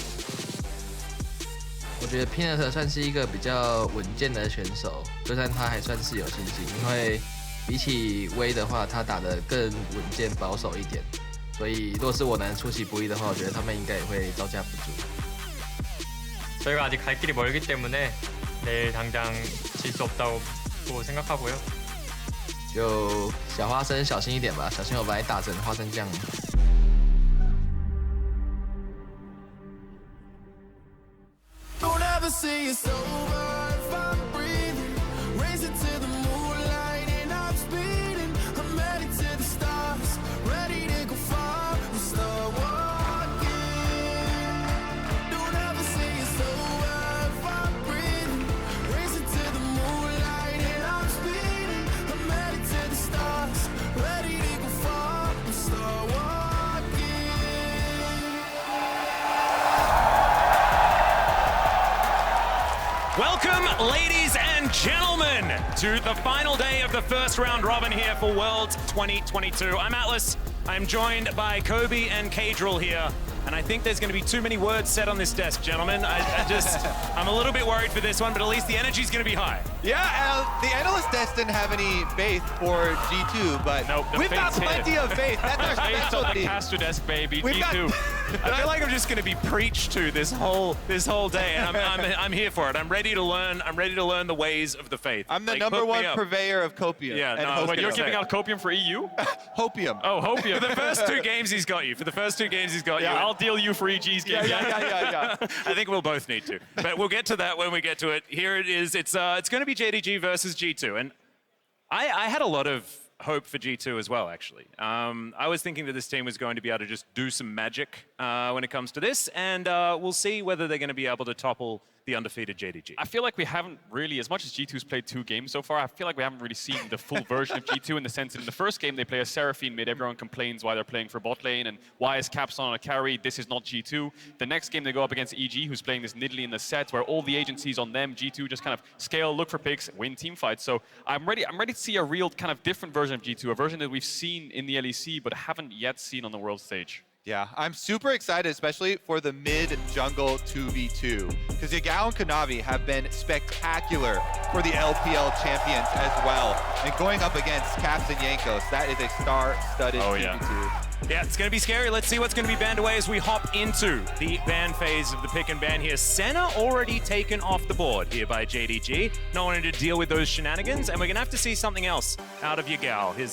我觉得 pinnacle 算是一个比较稳健的选手，就算他还算是有信心，因为比起威的话，他打得更稳健保守一点，所以若是我能出其不意的话，我觉得他们应该也会招架不住。 저희가 아직 갈 길이 멀기 때문에 내일 당장 질 수 없다고 생각하고요. 就小花生小心一点吧，小心我把你打成花生酱。 Don't ever say it's over if I'm breathing. Racing to the moonlight and I'm speeding. I'm headed to the stars, ready to go far. We'll start walking. Don't ever say it's over if I'm breathing. Racing to the moonlight and I'm speeding. I'm headed to the stars, ready to go far. We'll start walking. Welcome, ladies and gentlemen, to the final day of the first round robin here for Worlds 2022. I'm Atlas. I'm joined by Kobe and Kadril here. And I think there's going to be too many words said on this desk, gentlemen. I'm a little bit worried for this one, but at least the energy's going to be high. Yeah, the analyst desk didn't have any faith for G2, but nope, we've got plenty of faith. That's our specialty. The Castro desk, baby. We've G2. I feel like I'm just going to be preached to this whole day, and I'm here for it. I'm ready to learn. I'm ready to learn the ways of the faith. I'm the #1 purveyor of copium. Yeah, no, wait, you're giving out copium for EU? Hopium. Oh, hopium. For the first two games, he's got you. Yeah, I'll deal you for EG's game. Yeah. I think we'll both need to, but we'll get to that when we get to it. Here it is. It's going to be JDG versus G2, and I had a lot of hope for G2 as well, actually. I was thinking that this team was going to be able to just do some magic when it comes to this, and we'll see whether they're going to be able to topple the undefeated JDG. I feel like we haven't really, as much as G2's played 2 games so far, I feel like we haven't really seen the full version of G2 in the sense that in the first game they play a Seraphine mid, everyone complains why they're playing for bot lane and why is Caps on a carry, this is not G2. The next game they go up against EG, who's playing this Nidalee in the set where all the agency's on them, G2 just kind of scale, look for picks, win team fights. So I'm ready to see a real kind of different version of G2, a version that we've seen in the LEC but haven't yet seen on the world stage. Yeah, I'm super excited, especially for the mid-jungle 2v2, because Yagao and Kanavi have been spectacular for the LPL champions as well. And going up against Caps and Jankos, that is a star-studded 2v2. Yeah, it's going to be scary. Let's see what's going to be banned away as we hop into the ban phase of the pick and ban here. Senna already taken off the board here by JDG. Not wanting to deal with those shenanigans, and we're going to have to see something else out of Yagao. His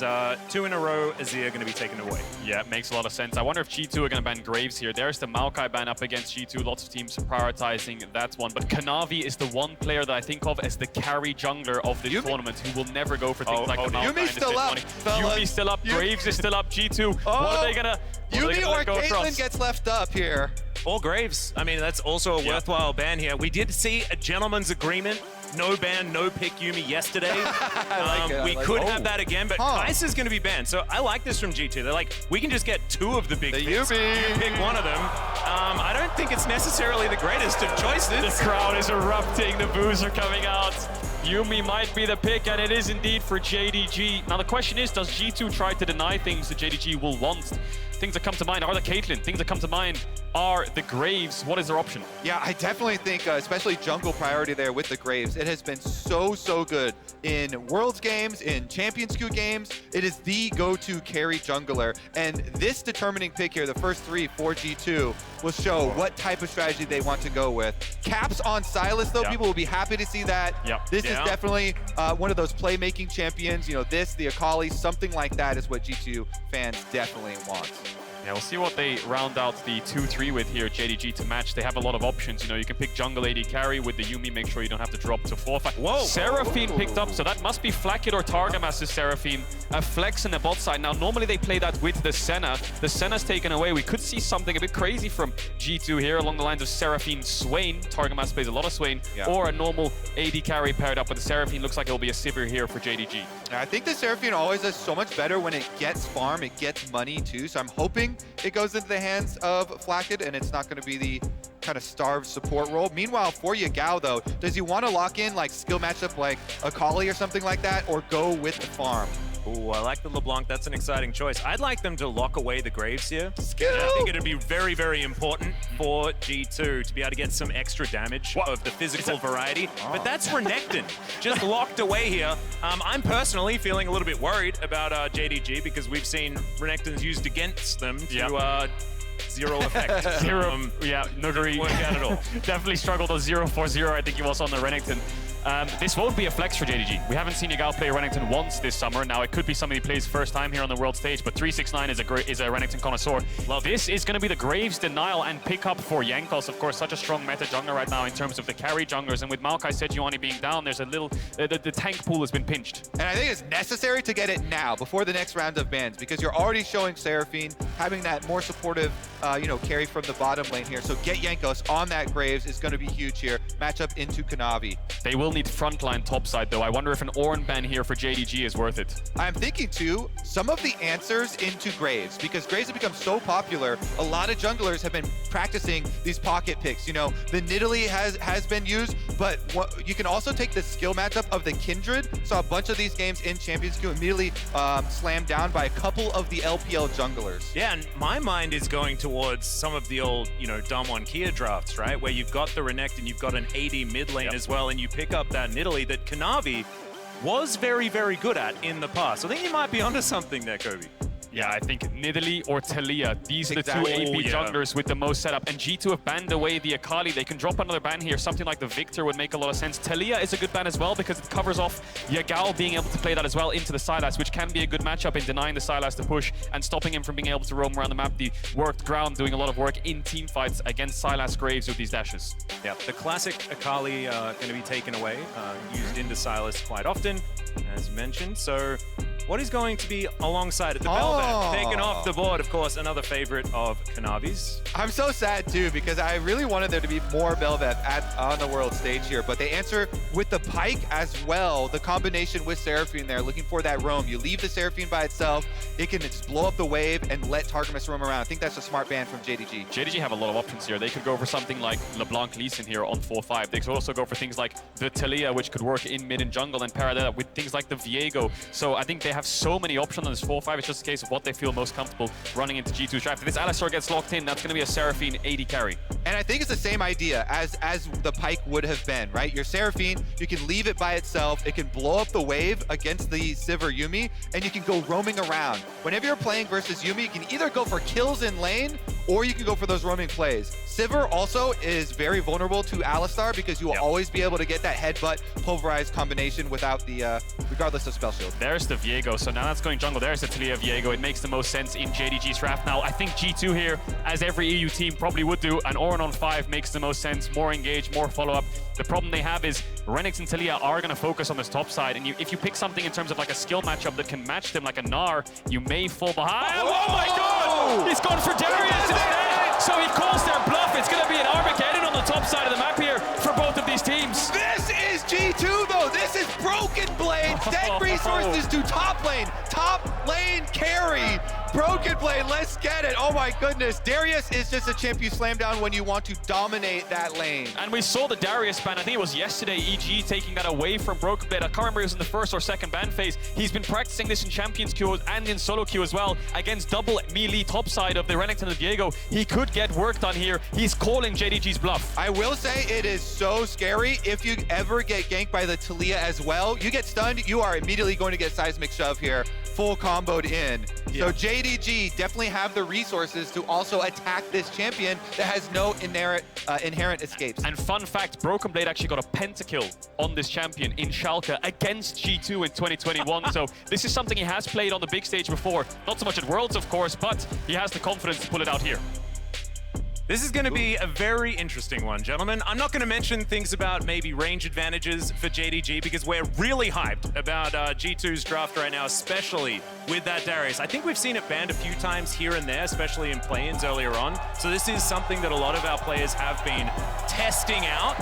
2 in a row Azir going to be taken away. Yeah, it makes a lot of sense. I wonder if G2 are going to ban Graves here. There's the Maokai ban up against G2. Lots of teams prioritizing that one. But Kanavi is the one player that I think of as the carry jungler of this tournament who will never go for things like the Maokai. Yuumi's still up, Yuumi's still up. Graves is still up. G2. What are they going to... Yuumi or Caitlyn gets left up here. Or Graves. I mean, that's also a worthwhile ban here. We did see a gentleman's agreement. No ban, no pick Yuumi yesterday. We could have that again, but Ice is going to be banned. So I like this from G2. They're like, we can just get 2 of the big picks. You pick one of them. I don't think it's necessarily the greatest of choices. The crowd is erupting. The boos are coming out. Yuumi might be the pick, and it is indeed for JDG. Now the question is, does G2 try to deny things that JDG will want? Things that come to mind are the Caitlyn. Things that come to mind are the Graves. What is their option? Yeah, I definitely think, especially jungle priority there with the Graves. It has been so good in Worlds games, in Champions Queue games. It is the go-to carry jungler. And this determining pick here, the first 3 for G2, will show what type of strategy they want to go with. Caps on Sylas, though, people will be happy to see that. This is definitely one of those playmaking champions. You know, this, the Akali, something like that is what G2 fans definitely want. Yeah, we'll see what they round out the 2-3 with here, JDG, to match. They have a lot of options. You know, you can pick jungle AD carry with the Yuumi, make sure you don't have to drop to 4-5. Whoa! Seraphine picked up, so that must be Flakked or Targamas' Seraphine. A flex in the bot side. Now, normally they play that with the Senna. The Senna's taken away. We could see something a bit crazy from G2 here along the lines of Seraphine Swain. Targamas plays a lot of Swain. Or a normal AD carry paired up with the Seraphine. Looks like it'll be a Sivir here for JDG. I think the Seraphine always does so much better when it gets farm, it gets money too. So I'm hoping it goes into the hands of Flakked and it's not going to be the kind of starved support role. Meanwhile, for Yagao though, does he want to lock in like skill matchup like Akali or something like that, or go with the farm? Ooh, I like the LeBlanc. That's an exciting choice. I'd like them to lock away the Graves here. Skill! I think it'd be very important for G2 to be able to get some extra damage of the physical variety. But that's Renekton, just locked away here. I'm personally feeling a little bit worried about JDG because we've seen Renekton's used against them to zero effect. Nuggery work out at all. Definitely struggled on 0-4-0. I think he was on the Renekton. This won't be a flex for JDG. We haven't seen Yagao play Renekton once this summer. Now, it could be something he plays first time here on the world stage, but 369 is a Renekton connoisseur. This is going to be the Graves denial and pickup for Jankos. Of course, such a strong meta jungler right now in terms of the carry junglers. And with Maokai Sejuani being down, there's a little... the tank pool has been pinched. And I think it's necessary to get it now, before the next round of bans, because you're already showing Seraphine having that more supportive, carry from the bottom lane here. So get Jankos on that Graves is going to be huge here. Matchup into Kanavi. They will need frontline topside, though. I wonder if an Ornn ban here for JDG is worth it. I'm thinking, too, some of the answers into Graves, because Graves have become so popular, a lot of junglers have been practicing these pocket picks. You know, the Nidalee has been used, but you can also take the skill matchup of the Kindred. Saw a bunch of these games in Champions Queue immediately slammed down by a couple of the LPL junglers. Yeah, and my mind is going towards some of the old, Damwon Kia drafts, right? Where you've got the Renekton, you've got an AD mid lane as well, and you pick up that Nidalee that Kanavi was very good at in the past. I think you might be onto something there, Kobe. Yeah, I think Nidalee or Taliyah, these are the two AP junglers with the most setup. And G2 have banned away the Akali. They can drop another ban here. Something like the Victor would make a lot of sense. Taliyah is a good ban as well because it covers off Yagao being able to play that as well into the Sylas, which can be a good matchup in denying the Sylas the push and stopping him from being able to roam around the map. The worked ground, doing a lot of work in team fights against Sylas Graves with these dashes. Yeah, the classic Akali going to be taken away, used into Sylas quite often, as mentioned. So what is going to be alongside it? The Bel'Veth taken off the board, of course, another favorite of Kanavi's. I'm so sad too, because I really wanted there to be more Bel'Veth on the world stage here, but they answer with the Pyke as well. The combination with Seraphine there, looking for that roam. You leave the Seraphine by itself, it can just blow up the wave and let Targamas roam around. I think that's a smart ban from JDG. JDG have a lot of options here. They could go for something like LeBlanc Lee Sin here on 4-5. They could also go for things like the Taliyah, which could work in mid and jungle, and pair that up with things like the Viego. So I think they have so many options on this 4-5. It's just a case of what they feel most comfortable running into G2's draft. If this Alistar gets locked in, that's going to be a Seraphine AD carry. And I think it's the same idea as the Pyke would have been, right? Your Seraphine, you can leave it by itself. It can blow up the wave against the Sivir Yuumi, and you can go roaming around. Whenever you're playing versus Yuumi, you can either go for kills in lane, or you can go for those roaming plays. Sivir also is very vulnerable to Alistar because you will always be able to get that headbutt pulverized combination without the, regardless of spell shield. There's the Viego, so now that's going jungle. There's the Taliyah Viego. It makes the most sense in JDG's draft. Now, I think G2 here, as every EU team probably would do, an Orin on 5 makes the most sense. More engage, more follow-up. The problem they have is Renekton and Taliyah are going to focus on this top side, and if you pick something in terms of like a skill matchup that can match them like a Gnar, you may fall behind. Oh my god! He's gone for Darius instead! So he calls their bluff. It's going to be an Armageddon on the top side of the map here for both of these teams. This is G2 though. This is BrokenBlade. Send resources to top lane. Top lane carry. BrokenBlade, let's get it. Oh my goodness. Darius is just a champ you slam down when you want to dominate that lane. And we saw the Darius ban, I think it was yesterday, EG taking that away from BrokenBlade. I can't remember if it was in the first or second ban phase. He's been practicing this in Champions queue and in solo queue as well against double melee topside of the Renekton and Viego. He could get work done here. He's calling JDG's bluff. I will say it is so scary. If you ever get ganked by the Taliyah as well, you get stunned, you are immediately going to get seismic shove here, full comboed in. So JDG definitely have the resources to also attack this champion that has no inherent escapes. And fun fact, BrokenBlade actually got a pentakill on this champion in Schalke against G2 in 2021. So this is something he has played on the big stage before. Not so much at Worlds, of course, but he has the confidence to pull it out here. This is going to be a very interesting one, gentlemen. I'm not going to mention things about maybe range advantages for JDG because we're really hyped about G2's draft right now, especially with that Darius. I think we've seen it banned a few times here and there, especially in play-ins earlier on. So this is something that a lot of our players have been testing out.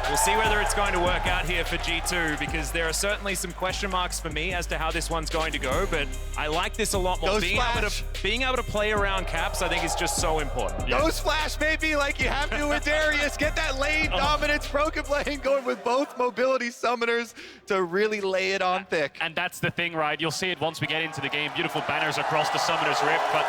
We'll see whether it's going to work out here for G2 because there are certainly some question marks for me as to how this one's going to go, but I like this a lot more. Being able to play around caps, I think is just so important. Those flash, baby, like you have to with Darius. Get that lane dominance. BrokenBlade going with both mobility summoners to really lay it on thick. And that's the thing, right? You'll see it once we get into the game. Beautiful banners across the summoner's rift, but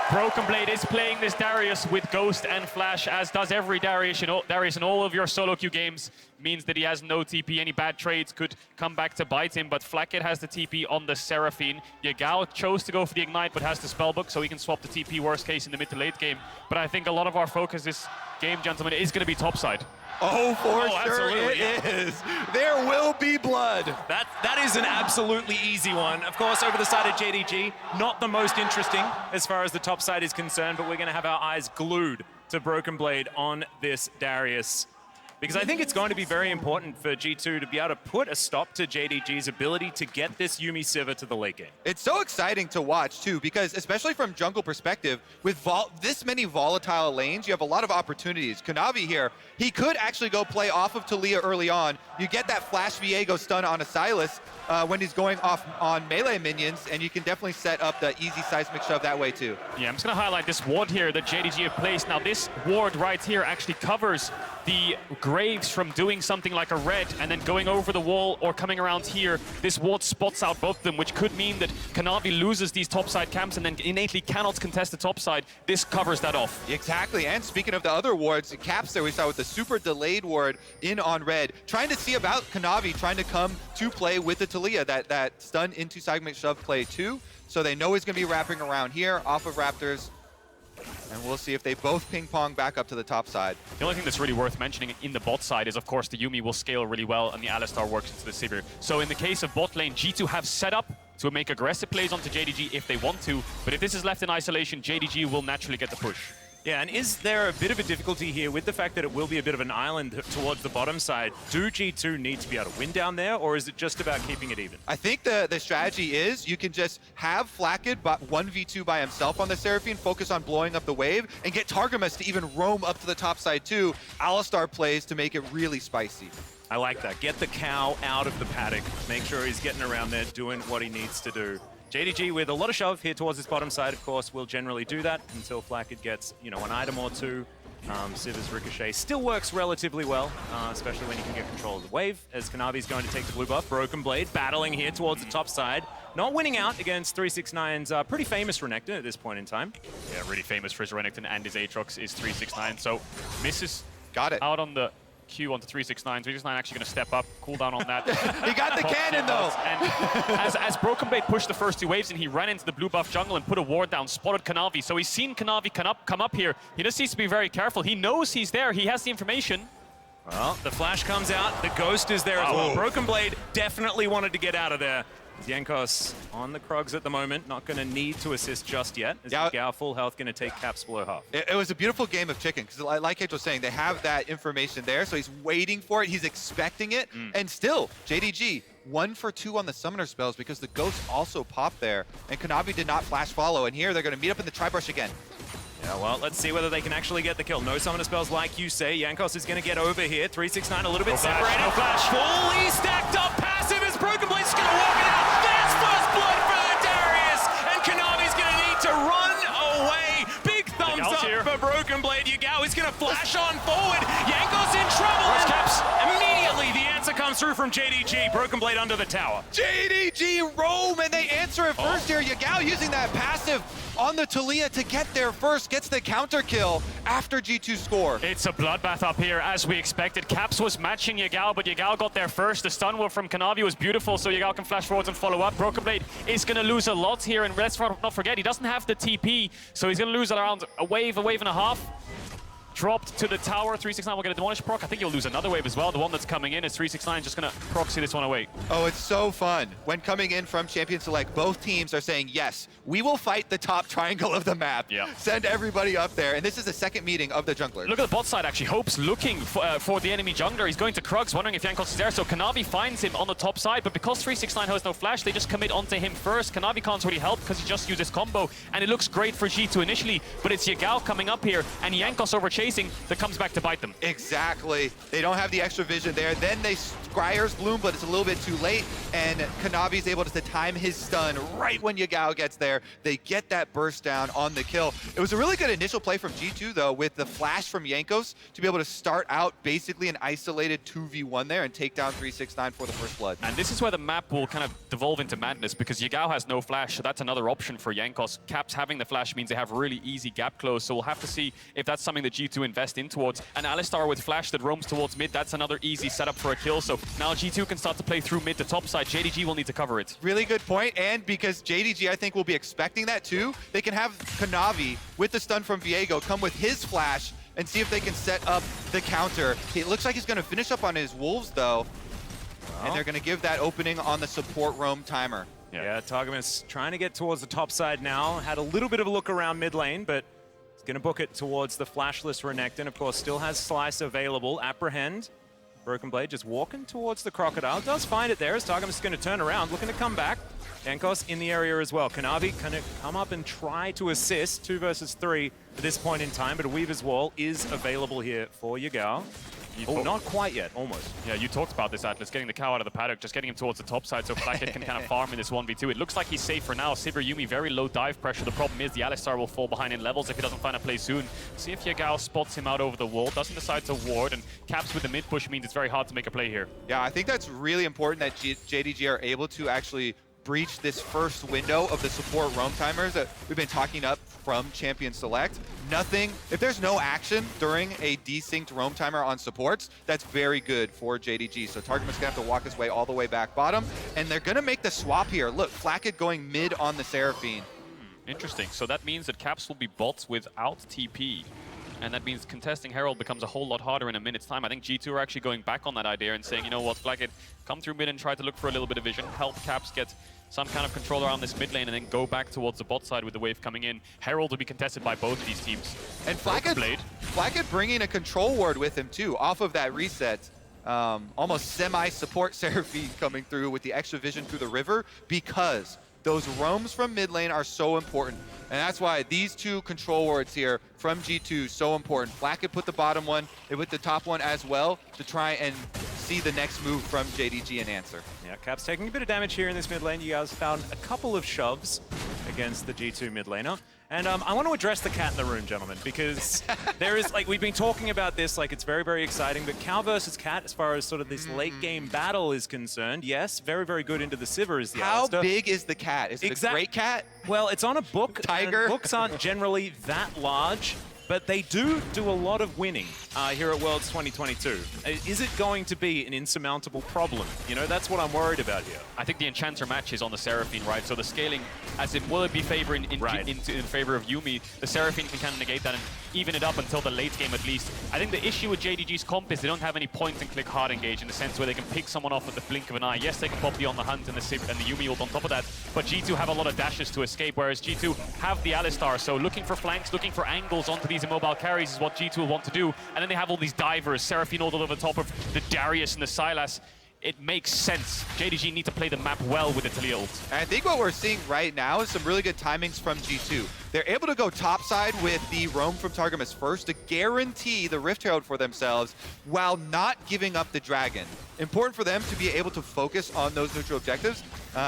BrokenBlade is playing this Darius with Ghost and Flash, as does every Darius in all of your solo queue games. Means that he has no TP. Any bad trades could come back to bite him, but Flakked has the TP on the Seraphine. Yagao chose to go for the Ignite, but has the Spellbook, so he can swap the TP worst case in the mid to late game. But I think a lot of our focus this game, gentlemen, is going to be topside. Oh, for sure it is. There will be blood. That is an absolutely easy one. Of course, over the side of JDG, not the most interesting as far as the top side is concerned, but we're going to have our eyes glued to BrokenBlade on this Darius. Because I think it's going to be very important for G2 to be able to put a stop to JDG's ability to get this Yuumi Sivir to the late game. It's so exciting to watch, too, because especially from jungle perspective, with this many volatile lanes, you have a lot of opportunities. Kanavi here, he could actually go play off of Taliyah early on. You get that Flash Viego stun on a Sylas when he's going off on melee minions, and you can definitely set up the easy seismic shove that way, too. Yeah, I'm just going to highlight this ward here that JDG have placed. Now, this ward right here actually covers the Graves from doing something like a red and then going over the wall or coming around here. This ward spots out both of them, which could mean that Kanavi loses these topside camps and then innately cannot contest the topside. This covers that off. Exactly, and speaking of the other wards, caps there we saw with the super delayed ward in on red, trying to see about Kanavi trying to come to play with the Taliyah, that stun into segment shove play too. So they know he's going to be wrapping around here off of Raptors. And we'll see if they both ping-pong back up to the top side. The only thing that's really worth mentioning in the bot side is, of course, the Yuumi will scale really well and the Alistar works into the Sivir. So in the case of bot lane, G2 have set up to make aggressive plays onto JDG if they want to, but if this is left in isolation, JDG will naturally get the push. Yeah, and is there a bit of a difficulty here with the fact that it will be a bit of an island towards the bottom side? Do G2 need to be able to win down there, or is it just about keeping it even? I think the strategy is you can just have Flakked 1v2 by himself on the Seraphine, focus on blowing up the wave, and get Targamas to even roam up to the top side too. Alistar plays to make it really spicy. I like that. Get the cow out of the paddock. Make sure he's getting around there, doing what he needs to do. JDG with a lot of shove here towards this bottom side, of course, will generally do that until Flakked gets, you know, an item or two. Sivir's Ricochet still works relatively well, especially when you can get control of the wave, as Kanavi's going to take the blue buff. BrokenBlade battling here towards the top side. Not winning out against 369's pretty famous Renekton at this point in time. Yeah, really famous for his Renekton and his Aatrox is 369. So misses got it out on the Q onto 369. 369 actually going to step up, cool down on that. He got the cannon though. And as BrokenBlade pushed the first two waves and he ran into the blue buff jungle and put a ward down, spotted Kanavi. So he's seen Kanavi come up here. He just needs to be very careful. He knows he's there. He has the information. Well, the flash comes out. The ghost is there as well. BrokenBlade definitely wanted to get out of there. Jankos on the Krugs at the moment, not going to need to assist just yet. As Yagao full health, going to take Caps below half. It was a beautiful game of chicken, because like H was saying, they have that information there, so he's waiting for it, he's expecting it, and still, JDG, 1 for 2 on the summoner spells because the Ghost also popped there, and Kanavi did not flash follow, and here they're going to meet up in the Tri-Brush again. Yeah, well, let's see whether they can actually get the kill. No summoner spells like you say. Jankos is going to get over here. 369 a little bit separated. No flash. Fully stacked up passive as BrokenBlade's going to walk it out. There's first blood for the Darius. And Kanavi's going to need to run away. Big thumbs up here for BrokenBlade. Yagao is going to flash on forward. Jankos in trouble. Caps. Immediately the answer comes through from JDG. BrokenBlade under the tower. JDG roam, and they answer it first here. Yagao using that passive on the Taliyah to get there first, gets the counter kill after G2 score. It's a bloodbath up here, as we expected. Caps was matching Yagao, but Yagao got there first. The stun wall from Kanavi was beautiful, so Yagao can flash forwards and follow up. BrokenBlade is going to lose a lot here, and let's not forget, he doesn't have the TP, so he's going to lose around a wave and a half. Dropped to the tower. 369 will get a demolish proc. I think he'll lose another wave as well. The one that's coming in is 369 just going to proxy this one away. Oh, it's so fun. When coming in from Champion Select, both teams are saying, yes, we will fight the top triangle of the map. Yeah. Send everybody up there. And this is the second meeting of the jungler. Look at the bot side, actually. Hope's looking for the enemy jungler. He's going to Krugs, wondering if Jankos is there. So Kanavi finds him on the top side. But because 369 has no flash, they just commit onto him first. Kanavi can't really help because he just uses combo. And it looks great for G2 initially. But it's Yagao coming up here and Jankos over chasing that comes back to bite them. Exactly. They don't have the extra vision there. Then they Scryer's Bloom, but it's a little bit too late. And Kanavi's able to time his stun right when Yagao gets there. They get that burst down on the kill. It was a really good initial play from G2, though, with the flash from Jankos to be able to start out basically an isolated 2v1 there and take down 369 for the first blood. And this is where the map will kind of devolve into madness, because Yagao has no flash, so that's another option for Jankos. Caps having the flash means they have really easy gap close, so we'll have to see if that's something that G2 invest in towards. And Alistar with flash that roams towards mid, that's another easy setup for a kill. So now G2 can start to play through mid to top side. JDG will need to cover it. Really good point, and because JDG, I think, will be expecting that too, they can have Kanavi with the stun from Viego come with his flash and see if they can set up the counter. It looks like he's going to finish up on his wolves, though, and they're going to give that opening on the support roam timer. Yeah, Targamas trying to get towards the top side now. Had a little bit of a look around mid lane, but going to book it towards the flashless Renekton. Of course, still has Slice available. Apprehend. BrokenBlade just walking towards the Crocodile. Does find it there as Targamas is going to turn around, looking to come back. Jankos in the area as well. Kanavi can come up and try to assist. 2 versus 3 at this point in time, but a Weaver's Wall is available here for Yagao. Oh, not quite yet, almost. Yeah, you talked about this, Atlas, getting the cow out of the paddock, just getting him towards the top side so Flakked can kind of farm in this 1v2. It looks like he's safe for now. Sivir, Yuumi, very low dive pressure. The problem is the Alistar will fall behind in levels if he doesn't find a play soon. See if Yagao spots him out over the wall, doesn't decide to ward, and Caps with the mid push means it's very hard to make a play here. Yeah, I think that's really important that JDG are able to actually breach this first window of the support roam timers that we've been talking up from Champion Select. Nothing, if there's no action during a desynced roam timer on supports, that's very good for JDG. So Targamas gonna have to walk his way all the way back bottom, and they're gonna make the swap here. Look, Flakked going mid on the Seraphine. Interesting. So that means that Caps will be bots without TP. and that means contesting Herald becomes a whole lot harder in a minute's time. I think G2 are actually going back on that idea and saying, you know what, Flakked, come through mid and try to look for a little bit of vision, help Caps get some kind of control around this mid lane, and then go back towards the bot side with the wave coming in. Herald will be contested by both of these teams. And Flakked bringing a control ward with him too, off of that reset. Almost semi-support Seraphine coming through with the extra vision through the river, because those roams from mid lane are so important. And that's why these two control wards here from G2 so important. Flakked put the bottom one, they put the top one as well to try and see the next move from JDG and answer. Yeah, Caps taking a bit of damage here in this mid lane. You guys found a couple of shoves against the G2 mid laner. And I want to address the cat in the room, gentlemen, because there is, like, we've been talking about this, like, it's very, very exciting, but cow versus cat, as far as sort of this late game battle is concerned, yes, very, very good into the Sivir is the How Alistar. big is the cat? Is it a great cat? Well, it's on a book. Tiger? And books aren't generally that large, but they do a lot of winning here at Worlds 2022. Is it going to be an insurmountable problem? You know, that's what I'm worried about here. I think the Enchanter match is on the Seraphine, right? So the scaling, as it will it be favor in favor of Yuumi, the Seraphine can kind of negate that and even it up until the late game at least. I think the issue with JDG's comp is they don't have any point-and-click hard engage in the sense where they can pick someone off at the blink of an eye. Yes, they can pop the On the Hunt and the Yuumi ult on top of that, but G2 have a lot of dashes to escape, whereas G2 have the Alistar. So looking for flanks, looking for angles onto these immobile carries is what G2 will want to do. And then they have all these divers, Seraphine all over the top of the Darius and the Sylas. It makes sense. JDG need to play the map well with the Taliyah ult. And I think what we're seeing right now is some really good timings from G2. They're able to go topside with the roam from Targamas first to guarantee the Rift Herald for themselves while not giving up the Dragon. Important for them to be able to focus on those neutral objectives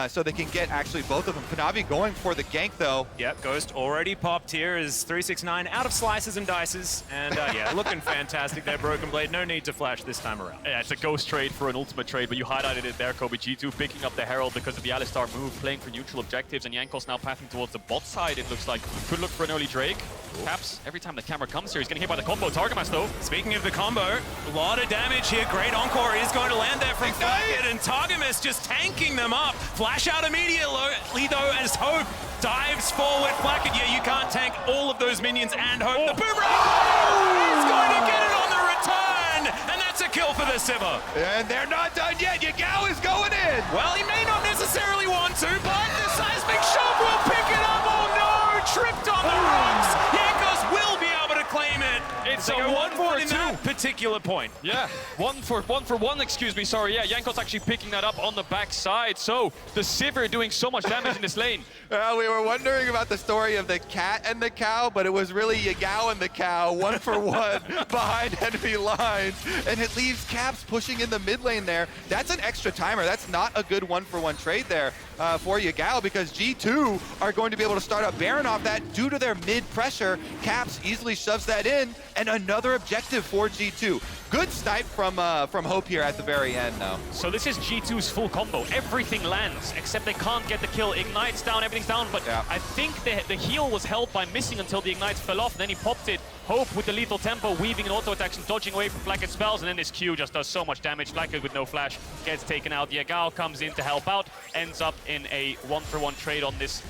so they can get actually both of them. Kanavi going for the gank though. Yep, Ghost already popped here as 369 out of slices and dices. And yeah, looking fantastic there, BrokenBlade. No need to flash this time around. Yeah, it's a Ghost trade for an ultimate trade, but you highlighted it there, Kobe. G2 picking up the Herald because of the Alistar move, playing for neutral objectives, and Jankos now pathing towards the bot side, it looks like. Could look for an early Drake. Caps, every time the camera comes here, he's getting hit by the combo. Targamas, though. Speaking of the combo, a lot of damage here. Great Encore is going to land there from Flakked, and Targamas just tanking them up. Flash out immediately, though, as Hope dives forward. Flakked, yeah, you can't tank all of those minions and Hope. The boomerang is going to get it on the return, and that's a kill for the Sivir. And they're not done yet. Yagao is going in. Well, he may not necessarily want to, but the seismic shove will pick it up. Oh no, tripped on the rocks. Jankos will be able to claim it. It's a a 1-for-2 in that particular point. Yeah, one for one, excuse me, sorry. Yeah, Jankos actually picking that up on the backside. So the Sivir doing so much damage in this lane. We were wondering about the story of the cat and the cow, but it was really Yagao and the cow, 1-for-1 behind enemy lines. And it leaves Caps pushing in the mid lane there. That's an extra timer. That's not a good 1-for-1 trade there for Yagao, because G2 are going to be able to start up Baron off that due to their mid pressure. Caps easily shoves that in, and another objective for G2. Good snipe from Hope here at the very end, though. So this is G2's full combo. Everything lands, except they can't get the kill. Ignite's down, everything's down, but yeah. I think the heal was held by missing until the Ignite fell off, and then he popped it. Hope with the lethal tempo, weaving an auto attack and dodging away from Flakked's spells, and then this Q just does so much damage. Flakked with no flash gets taken out. Yagao comes in to help out, ends up in a 1-for-1 trade on this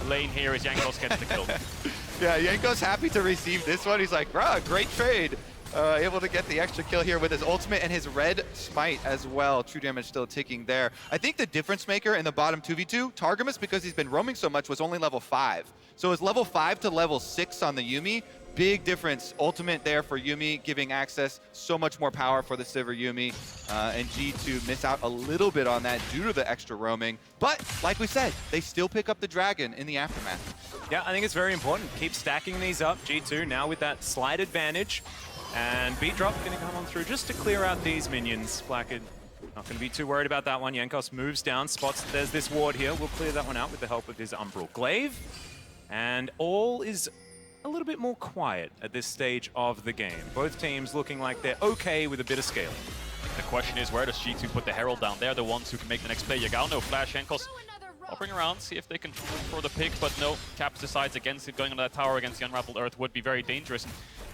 lane here as Jankos gets the kill. Yeah, Jankos happy to receive this one. He's like, bruh, great trade. Able to get the extra kill here with his ultimate and his red smite as well. True damage still ticking there. I think the difference maker in the bottom 2v2, Targamas, because he's been roaming so much, was only level 5. So it's level 5 to level 6 on the Yuumi. Big difference. Ultimate there for Yuumi, giving access so much more power for the Sivir Yuumi. And G2 miss out a little bit on that due to the extra roaming. But like we said, they still pick up the Dragon in the aftermath. Yeah, I think it's very important. Keep stacking these up. G2 now with that slight advantage. And Beat Drop going to come on through just to clear out these minions. Flakked not going to be too worried about that one. Jankos moves down, spots there's this ward here. We'll clear that one out with the help of his Umbral Glaive. And all is a little bit more quiet at this stage of the game. Both teams looking like they're okay with a bit of scaling. The question is, where does G2 put the Herald down? They're the ones who can make the next play. Yagao, no flash. Jankos hopping around, see if they can for the pick, but no. Caps decides against it. Going on that tower against the Unraveled Earth would be very dangerous.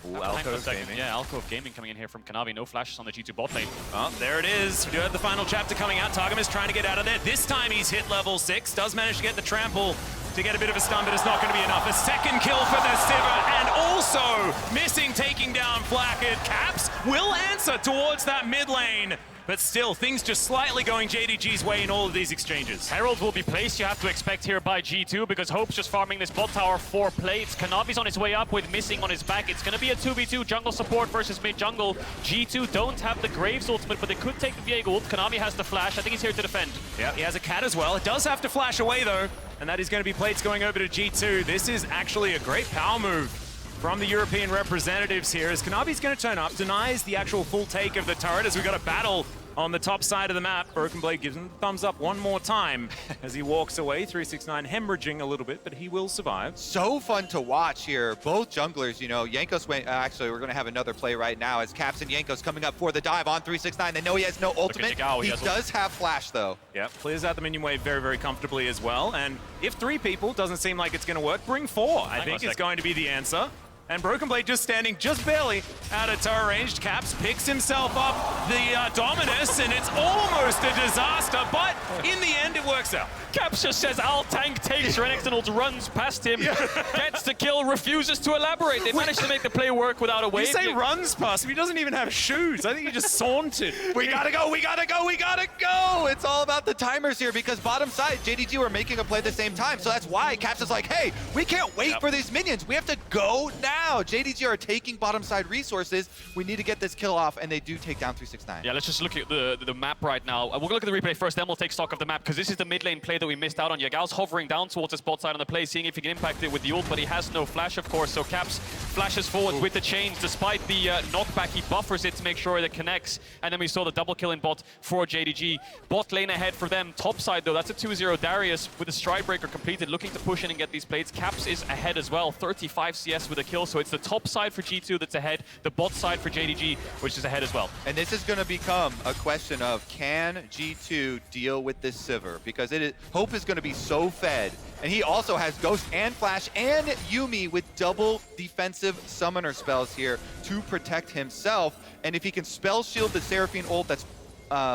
Ooh, Alcove Gaming. Yeah, Alcove Gaming coming in here from Kanavi. No flashes on the G2 bot lane. Oh, there it is. We do have the final chapter coming out. Targamas trying to get out of there. This time he's hit level 6. Does manage to get the trample to get a bit of a stun, but it's not going to be enough. A second kill for the Sivir, and also missing taking down Flakked. Caps will answer towards that mid lane. But still, things just slightly going JDG's way in all of these exchanges. Herald will be placed, you have to expect here by G2, because Hope's just farming this bot tower for plates. Kanavi's on his way up with missing on his back. It's going to be a 2v2 jungle support versus mid jungle. G2 don't have the Graves ultimate, but they could take the Viego ult. Kanavi has the flash. I think he's here to defend. Yeah, he has a cat as well. It does have to flash away though, and that is going to be plates going over to G2. This is actually a great power move from the European representatives here, as Kanavi's going to turn up, denies the actual full take of the turret as we got a battle on the top side of the map. BrokenBlade gives him the thumbs up one more time as he walks away. 369 hemorrhaging a little bit, but he will survive. So fun to watch here. Both junglers, you know, Jankos went, actually, we're going to have another play right now as Caps and Jankos coming up for the dive on 369. They know he has no ultimate. Yagao, he does have flash, though. Yep, clears out the minion wave very, very comfortably as well. And if 3 people doesn't seem like it's going to work, bring 4. I think is going to be the answer. And BrokenBlade just standing just barely out of turret range. Caps picks himself up the Dominus, and it's almost a disaster, but in the end, it works out. Caps just says, I'll tank, takes Renekton ult, runs past him, gets the kill, refuses to elaborate. They managed to make the play work without a wave. You say runs past him, he doesn't even have shoes. I think he just sauntered. We gotta go, we gotta go, we gotta go! It's all about the timers here because bottom side, JDG were making a play at the same time, so that's why Caps is like, hey, we can't wait for these minions. We have to go now. JDG are taking bottom side resources. We need to get this kill off, and they do take down 369. Yeah, let's just look at the map right now. We're gonna look at the replay first, then we'll take stock of the map, because this is the mid lane play that we missed out on. Yagao's hovering down towards the spot side on the play, seeing if he can impact it with the ult, but he has no flash, of course, so Caps flashes forward with the chains. Despite the knockback, he buffers it to make sure it connects, and then we saw the double kill in bot for JDG. Bot lane ahead for them. Top side, though, that's a 2-0 Darius with the stride breaker completed, looking to push in and get these plates. Caps is ahead as well, 35 CS with a kill, so it's the top side for G2 that's ahead, the bot side for JDG, which is ahead as well. And this is going to become a question of, can G2 deal with this Sivir? Because Hope is going to be so fed, and he also has Ghost and Flash and Yuumi with double defensive summoner spells here to protect himself. And if he can spell shield the Seraphine ult that's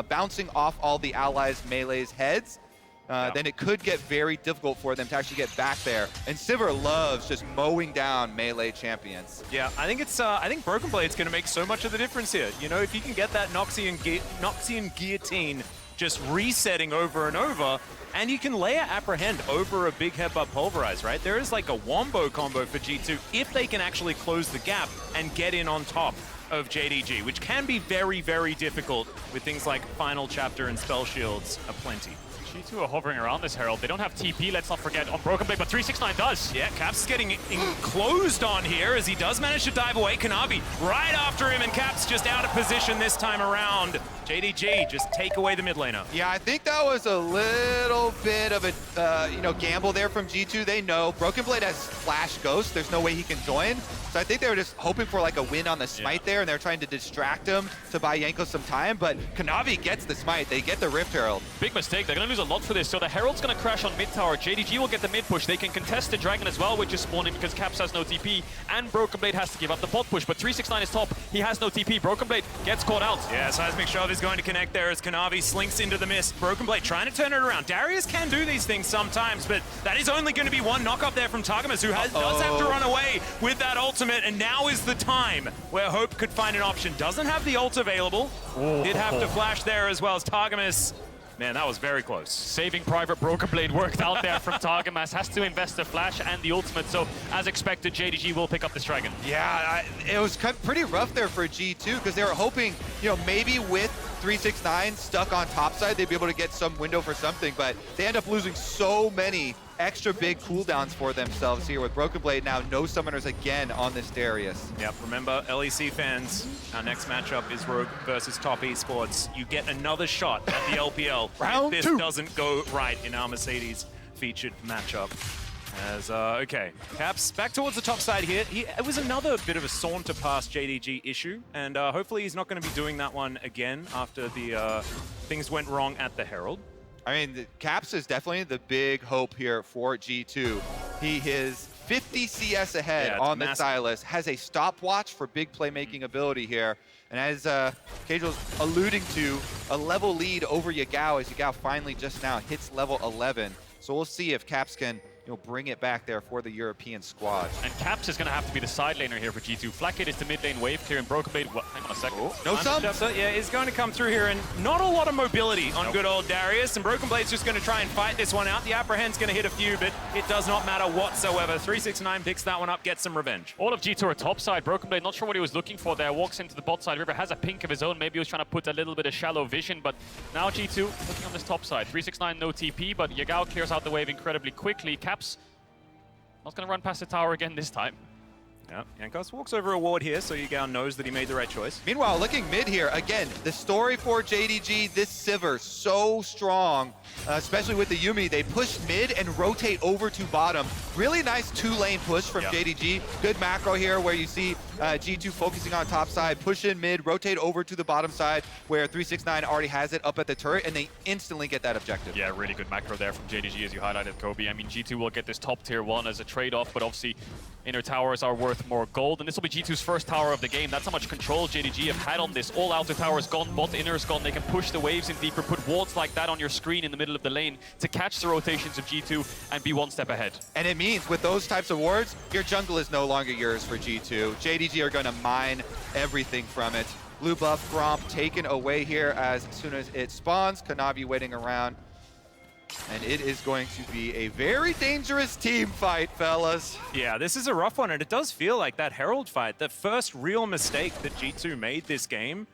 bouncing off all the allies' melee's heads, then it could get very difficult for them to actually get back there. And Sivir loves just mowing down melee champions. Yeah, I think it's I think BrokenBlade's going to make so much of the difference here. You know, if you can get that Noxian guillotine just resetting over and over, and you can layer Apprehend over a big headbutt Pulverize, right? There is like a wombo combo for G2 if they can actually close the gap and get in on top of JDG, which can be very, very difficult with things like Final Chapter and Spell Shields aplenty. G2 are hovering around this Herald. They don't have TP, let's not forget, on BrokenBlade, but 369 does. Yeah, Caps is getting enclosed on here as he does manage to dive away. Kanavi right after him, and Caps just out of position this time around. JDG just take away the mid laner. Yeah, I think that was a little bit of a gamble there from G2. They know BrokenBlade has Flash Ghost. There's no way he can join. So I think they were just hoping for like a win on the smite there, and they're trying to distract him to buy Jankos some time. But Kanavi gets the smite. They get the Rift Herald. Big mistake. They're going to lose a lot for this. So the Herald's going to crash on mid tower. JDG will get the mid push. They can contest the Dragon as well, which is spawning because Caps has no TP, and BrokenBlade has to give up the bot push. But 369 is top. He has no TP. BrokenBlade gets caught out. Yeah, Seismic Shove is going to connect there as Kanavi slinks into the mist. BrokenBlade trying to turn it around. Darius can do these things sometimes, but that is only going to be one knock-up there from Targamas, who does have to run away with that ultimate, and now is the time where Hope could find an option. Doesn't have the ult available. Did have to flash there as well as Targamas. Man, that was very close. Saving Private BrokenBlade worked out there from Targamas. Has to invest the flash and the ultimate, so as expected, JDG will pick up this Dragon. Yeah, it was pretty rough there for G2 because they were hoping, maybe with 369 stuck on top side, they'd be able to get some window for something, but they end up losing so many extra big cooldowns for themselves here with BrokenBlade now no summoners again on this Darius. Yep, remember, LEC fans, our next matchup is Rogue versus Top Esports. You get another shot at the LPL Round if two. this doesn't go right in our Mercedes featured matchup. As, okay, Caps back towards the top side here. It was another bit of a saunter past JDG issue, and hopefully he's not going to be doing that one again after the things went wrong at the Herald. I mean, Caps is definitely the big hope here for G2. He is 50 CS ahead on the Sylas, has a stopwatch for big playmaking ability here. And as Cagel's alluding to, a level lead over Yagao as Yagao finally just now hits level 11. So we'll see if Caps can bring it back there for the European squad. And Caps is going to have to be the side laner here for G2. Flakked is the mid lane wave clear, and BrokenBlade, hang on a second. No sum. Yeah, is going to come through here, and not a lot of mobility on good old Darius, and BrokenBlade's just going to try and fight this one out. The apprehend's going to hit a few, but it does not matter whatsoever. 369 picks that one up, gets some revenge. All of G2 are top side. BrokenBlade, not sure what he was looking for there. Walks into the bot side. River has a pink of his own. Maybe he was trying to put a little bit of shallow vision, but now G2 looking on this top side. 369 no TP, but Yagao clears out the wave incredibly quickly. Caps not going to run past the tower again this time. Yeah, Jankos walks over a ward here, so Yagao knows that he made the right choice. Meanwhile, looking mid here, again, the story for JDG, this Sivir, so strong, especially with the Yuumi. They push mid and rotate over to bottom. Really nice two-lane push from JDG. Good macro here where you see G2 focusing on top side, push in mid, rotate over to the bottom side where 369 already has it up at the turret, and they instantly get that objective. Yeah, really good macro there from JDG, as you highlighted, Kobe. I mean, G2 will get this top tier 1 as a trade-off, but obviously inner towers are worth more gold, and this will be G2's first tower of the game. That's how much control JDG have had on this. All outer towers gone, bot inner is gone. They can push the waves in deeper, put wards like that on your screen in the middle of the lane to catch the rotations of G2 and be one step ahead. And it means with those types of wards, your jungle is no longer yours for G2. JDG are going to mine everything from it. Blue buff Gromp taken away here as soon as it spawns. Kanavi waiting around. And it is going to be a very dangerous team fight, fellas. Yeah, this is a rough one, and it does feel like that Herald fight, the first real mistake that G2 made this game.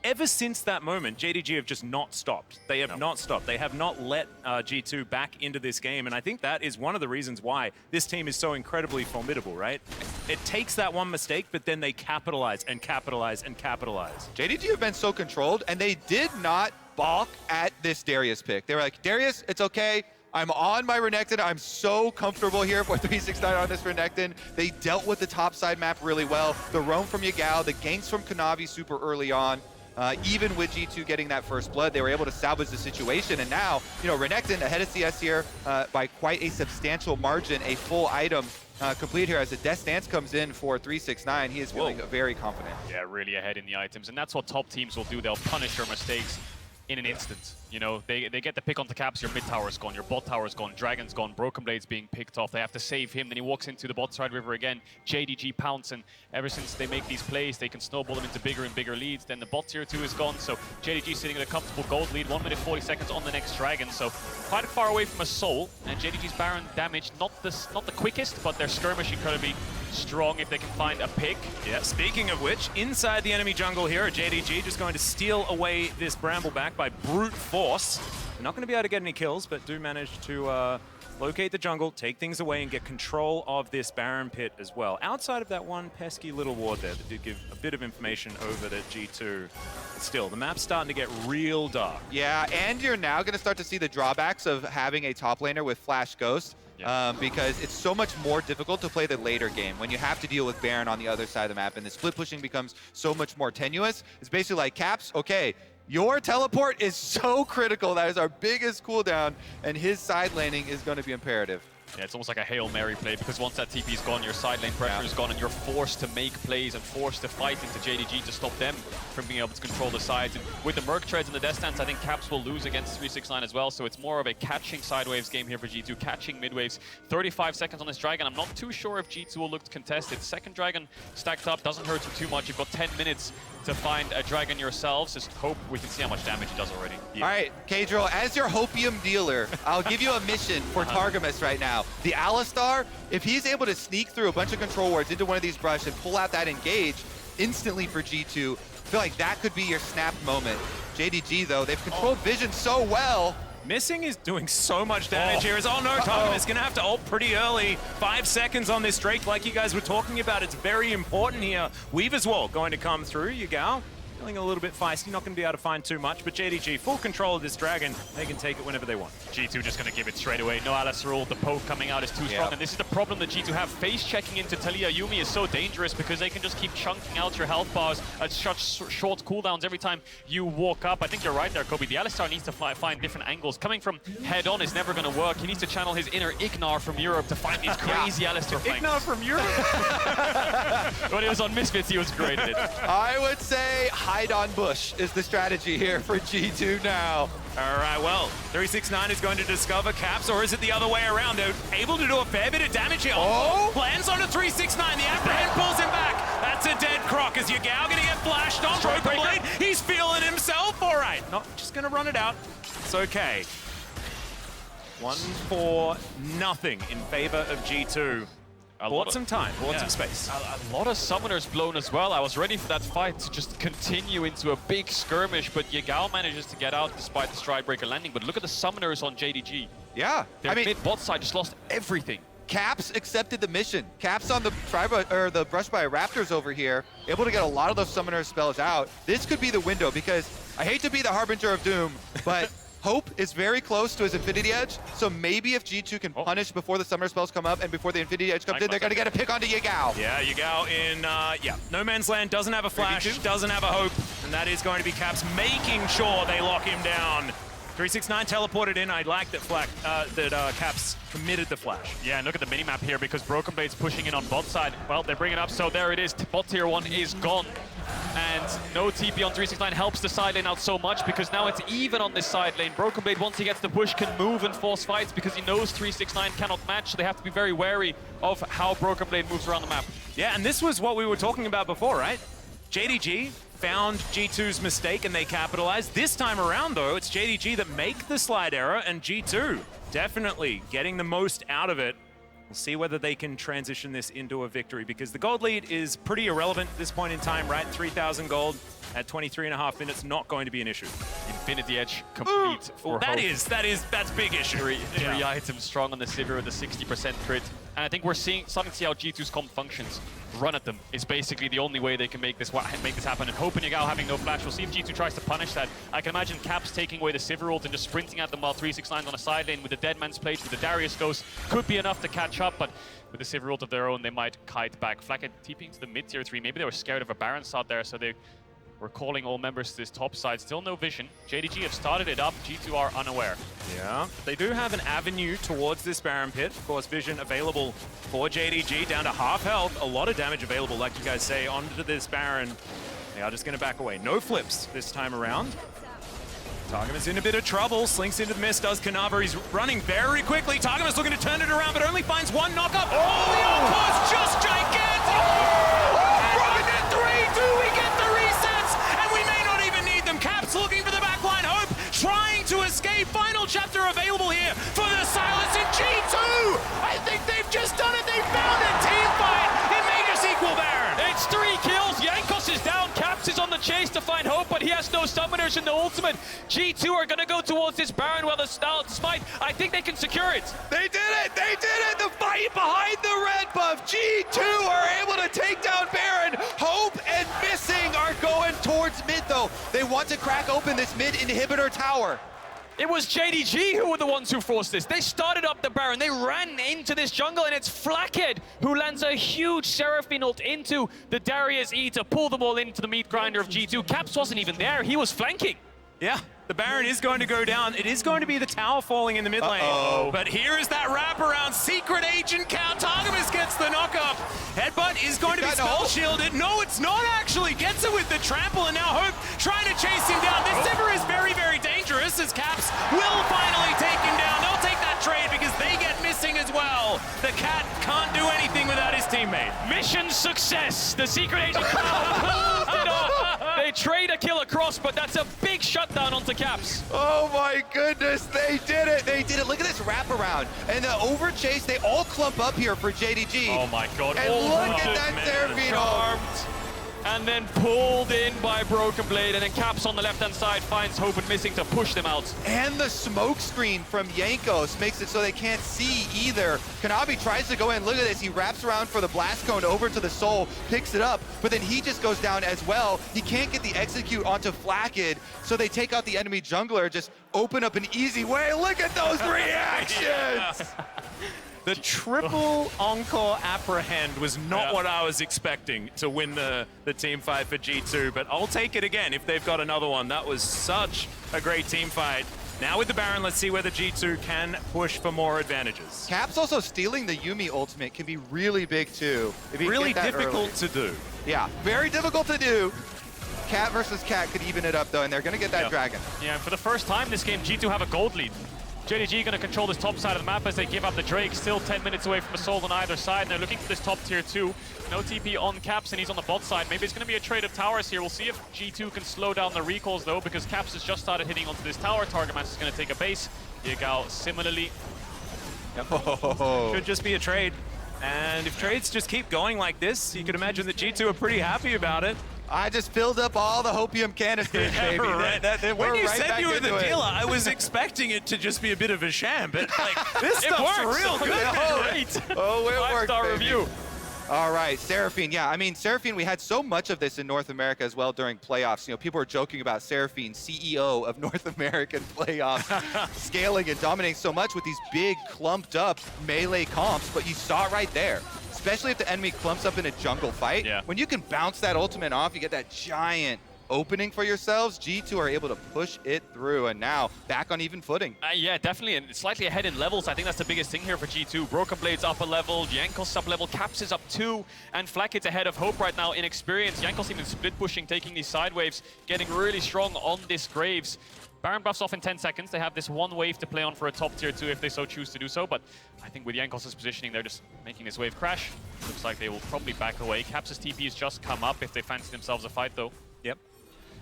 Ever since that moment, JDG have just not stopped. They have not stopped. They have not let G2 back into this game, and I think that is one of the reasons why this team is so incredibly formidable, right? It takes that one mistake, but then they capitalize and capitalize and capitalize. JDG have been so controlled, and they did not balk at this Darius pick. They were like, Darius, it's okay. I'm on my Renekton. I'm so comfortable here for 369 on this Renekton. They dealt with the top side map really well. The roam from Yagao, the ganks from Kanavi super early on. Even with G2 getting that first blood, they were able to salvage the situation. And now, Renekton ahead of CS here by quite a substantial margin, a full item complete here as the Death Dance comes in for 369. He is feeling very confident. Yeah, really ahead in the items. And that's what top teams will do. They'll punish your mistakes in an instant. They get the pick onto Caps, your mid tower's gone, your bot tower's gone, Dragon's gone, BrokenBlade's being picked off, they have to save him, then he walks into the bot side river again, JDG pounce, and ever since they make these plays, they can snowball them into bigger and bigger leads. Then the bot tier 2 is gone, so JDG sitting at a comfortable gold lead, 1 minute 40 seconds on the next Dragon, so quite far away from a soul, and JDG's Baron damage, not the quickest, but their skirmish incredibly strong if they can find a pick. Yeah, speaking of which, inside the enemy jungle here, JDG just going to steal away this Brambleback by brute force. They're not going to be able to get any kills, but do manage to locate the jungle, take things away, and get control of this Baron pit as well. Outside of that one pesky little ward there that did give a bit of information over to G2. But still, the map's starting to get real dark. Yeah, and you're now going to start to see the drawbacks of having a top laner with Flash Ghost. Because it's so much more difficult to play the later game when you have to deal with Baron on the other side of the map, and the split pushing becomes so much more tenuous. It's basically like, Caps, okay, your teleport is so critical. That is our biggest cooldown, and his side laning is going to be imperative. Yeah, it's almost like a Hail Mary play, because once that TP is gone, your side lane pressure is gone, and you're forced to make plays and forced to fight into JDG to stop them from being able to control the sides. And with the Merc Treads and the Death Stance, I think Caps will lose against 369 as well, so it's more of a catching side waves game here for G2, catching mid waves. 35 seconds on this Dragon. I'm not too sure if G2 will look contested. Second Dragon stacked up, doesn't hurt you too much. You've got 10 minutes to find a Dragon yourselves. Just hope we can see how much damage he does already. Yeah. All right, Kadro, as your hopium dealer, I'll give you a mission for Targamas right now. The Alistar, if he's able to sneak through a bunch of control wards into one of these brush and pull out that engage instantly for G2, I feel like that could be your snap moment. JDG, though, they've controlled vision so well. Missing is doing so much damage here. Oh no, Targamas going to have to ult pretty early. 5 seconds on this Drake, like you guys were talking about. It's very important here. Weaver's Wall going to come through. Yagao feeling a little bit feisty, not going to be able to find too much, but JDG, full control of this Dragon. They can take it whenever they want. G2 just going to give it straight away. No Alistar ult, the poke coming out is too strong, and this is the problem that G2 have. Face checking into Taliyah Yuumi is so dangerous because they can just keep chunking out your health bars at such short cooldowns every time you walk up. I think you're right there, Kobe. The Alistar needs to find different angles. Coming from head-on is never going to work. He needs to channel his inner Ignar from Europe to find these crazy Alistar flanks. Ignar from Europe? When he was on Misfits, he was great at it. I would say hide on bush is the strategy here for G2 now. All right, well, 369 is going to discover Caps, or is it the other way around? They're able to do a fair bit of damage here. Oh! Lands on a 369. The apprehend pulls him back. That's a dead croc. Is Yagao going to get flashed on BrokenBlade? He's feeling himself. All right, not just going to run it out. It's okay. 1-4-0 in favor of G2. Bought some time, bought some space. A lot of summoners blown as well. I was ready for that fight to just continue into a big skirmish, but Yagao manages to get out despite the Stridebreaker landing. But look at the summoners on JDG. Yeah, Their mid-bot side just lost everything. Caps accepted the mission. Caps on the the Brush by Raptors over here, able to get a lot of those summoner spells out. This could be the window because I hate to be the harbinger of doom, but Hope is very close to his Infinity Edge, so maybe if G2 can punish before the summoner spells come up and before the Infinity Edge comes in, they're going to get a pick onto Yagao. Yeah, Yagao in, no man's land, doesn't have a flash, doesn't have a hope, and that is going to be Caps making sure they lock him down. 369 teleported in. I like that Caps committed the flash. Yeah, and look at the minimap here because BrokenBlade's pushing in on bot side. Well, they're bringing up, so there it is. Bot tier 1 is gone. And no TP on 369 helps the side lane out so much because now it's even on this side lane. BrokenBlade, once he gets the push, can move and force fights because he knows 369 cannot match, so they have to be very wary of how BrokenBlade moves around the map. Yeah, and this was what we were talking about before, right? JDG found G2's mistake and they capitalized. This time around, though, it's JDG that make the slide error, and G2 definitely getting the most out of it. We'll see whether they can transition this into a victory because the gold lead is pretty irrelevant at this point in time, right? 3,000 gold at 23.5 minutes, not going to be an issue. Infinity Edge complete for Hope. That's big issue. Three items strong on the Sivir with a 60% crit. And I think we're starting to see how G2's comp functions. Run at them is basically the only way they can make this happen. And Hope and Yagao having no flash. We'll see if G2 tries to punish that. I can imagine Caps taking away the Sivir ult and just sprinting at them while 369's on a side lane with the Dead Man's Plate, with the Darius Ghost. Could be enough to catch up, but with the Sivir ult of their own, they might kite back. Flakked TPing to the mid-tier 3. Maybe they were scared of a Baron's out there, so they were calling all members to this top side. Still no vision. JDG have started it up. G2 are unaware. Yeah, they do have an avenue towards this Baron pit. Of course, vision available for JDG, down to half health. A lot of damage available, like you guys say, onto this Baron. They are just going to back away. No flips this time around. Targamas in a bit of trouble. Slinks into the mist, does Kanavi. He's running very quickly. Targamas looking to turn it around, but only finds one knockup. Oh, the outpost just gigantic! Broken 3-2, we get the resets, and we may not even need them. Caps looking for the backline. Hope trying to escape. Final chapter available here for the Sylas in G2. I think they've just done it. They found a team fight. It made us equal Baron. It's 3 kills. Jankos is down. Caps is on the chase to find Hope, but he has no summoners in the ultimate. G2 are going to go towards this Baron while the despite I think they can secure it. They did it! They did it! The fight behind the red buff. G2 are able to take down Baron. Hope and Missing are going towards mid, though. They want to crack open this mid inhibitor tower. It was JDG who were the ones who forced this. They started up the Baron. They ran into this jungle, and it's Flakked who lands a huge Seraphine ult into the Darius E to pull them all into the meat grinder of G2. Caps wasn't even there. He was flanking. Yeah, the Baron is going to go down. It is going to be the tower falling in the mid lane. But here is that wraparound. Secret Agent count. Targamas gets the knock-up. Headbutt is going to be spell shielded. No, it's not actually. Gets it with the trample, and now Hope trying to chase him down. This Sivir is very, very dangerous as Caps will finally take him down. They'll take that trade because they get Missing as well. The cat can't do anything without his teammate. Mission success. The Secret Agent pulled it off. They trade a kill across, but that's a big shutdown onto Caps. Oh my goodness, they did it. They did it. Look at this wraparound. And the over chase, they all clump up here for JDG. Oh my god. And look at that Seraphine armed. And then pulled in by BrokenBlade, and then Caps on the left-hand side finds Hope and Missing to push them out. And the smoke screen from Jankos makes it so they can't see either. Kanavi tries to go in. Look at this. He wraps around for the blast cone over to the soul, picks it up, but then he just goes down as well. He can't get the execute onto Flakked, so they take out the enemy jungler, just open up an easy way. Look at those reactions! The triple encore apprehend was not what I was expecting to win the team fight for G2, but I'll take it again if they've got another one. That was such a great team fight. Now with the Baron, let's see whether G2 can push for more advantages. Caps also stealing the Yuumi ultimate can be really big too. Really difficult to do. Yeah, very difficult to do. Cat versus Cat could even it up though, and they're gonna get that dragon. Yeah, for the first time this game, G2 have a gold lead. JDG going to control this top side of the map as they give up the Drake. Still 10 minutes away from assault on either side, and they're looking for this top tier 2. No TP on Caps, and he's on the bot side. Maybe it's going to be a trade of towers here. We'll see if G2 can slow down the recalls, though, because Caps has just started hitting onto this tower. Targamas is going to take a base. Yagao similarly. Should just be a trade. And if trades just keep going like this, you can imagine that G2 are pretty happy about it. I just filled up all the hopium canisters, baby. Right. When you said you were the into it. dealer, I was expecting it to just be a bit of a sham, but like this It stuff's works. real good. Great. Oh, it worked, 5-star baby. review. All right, Seraphine. Yeah, I mean, Seraphine, we had so much of this in North America as well during playoffs. You know, people were joking about Seraphine, CEO of North American playoffs, scaling and dominating so much with these big, clumped up melee comps, but you saw it right there. Especially if the enemy clumps up in a jungle fight. Yeah. When you can bounce that ultimate off, you get that giant opening for yourselves. G2 are able to push it through, and now back on even footing. Yeah, definitely, and slightly ahead in levels. I think that's the biggest thing here for G2. BrokenBlade's up a level, Jankos up level, Caps is up 2, and Flakked ahead of Hope right now in experience. Jankos even split pushing, taking these side waves, getting really strong on this Graves. Baron buffs off in 10 seconds. They have this one wave to play on for a top tier 2 if they so choose to do so, but I think with Jankos' positioning, they're just making this wave crash. Looks like they will probably back away. Caps' TP has just come up if they fancy themselves a fight, though. Yep.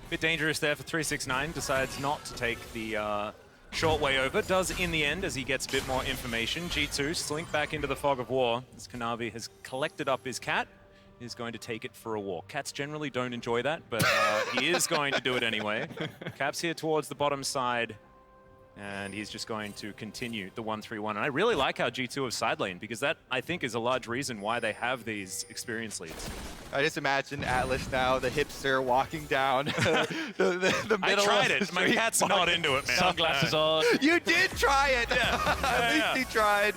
Bit dangerous there for 369. Decides not to take the short way over. Does in the end as he gets a bit more information. G2 slink back into the fog of war as Kanavi has collected up his cat. Is going to take it for a walk. Cats generally don't enjoy that, but he is going to do it anyway. Caps here towards the bottom side, and he's just going to continue the 1-3-1. And I really like how G2 have side lane, because that, I think, is a large reason why they have these experience leads. I just imagine Atlas now, the hipster, walking down the middle I tried of the it. My street, cat's not into it, man. Sunglasses on. You did try it. Yeah. At least he tried.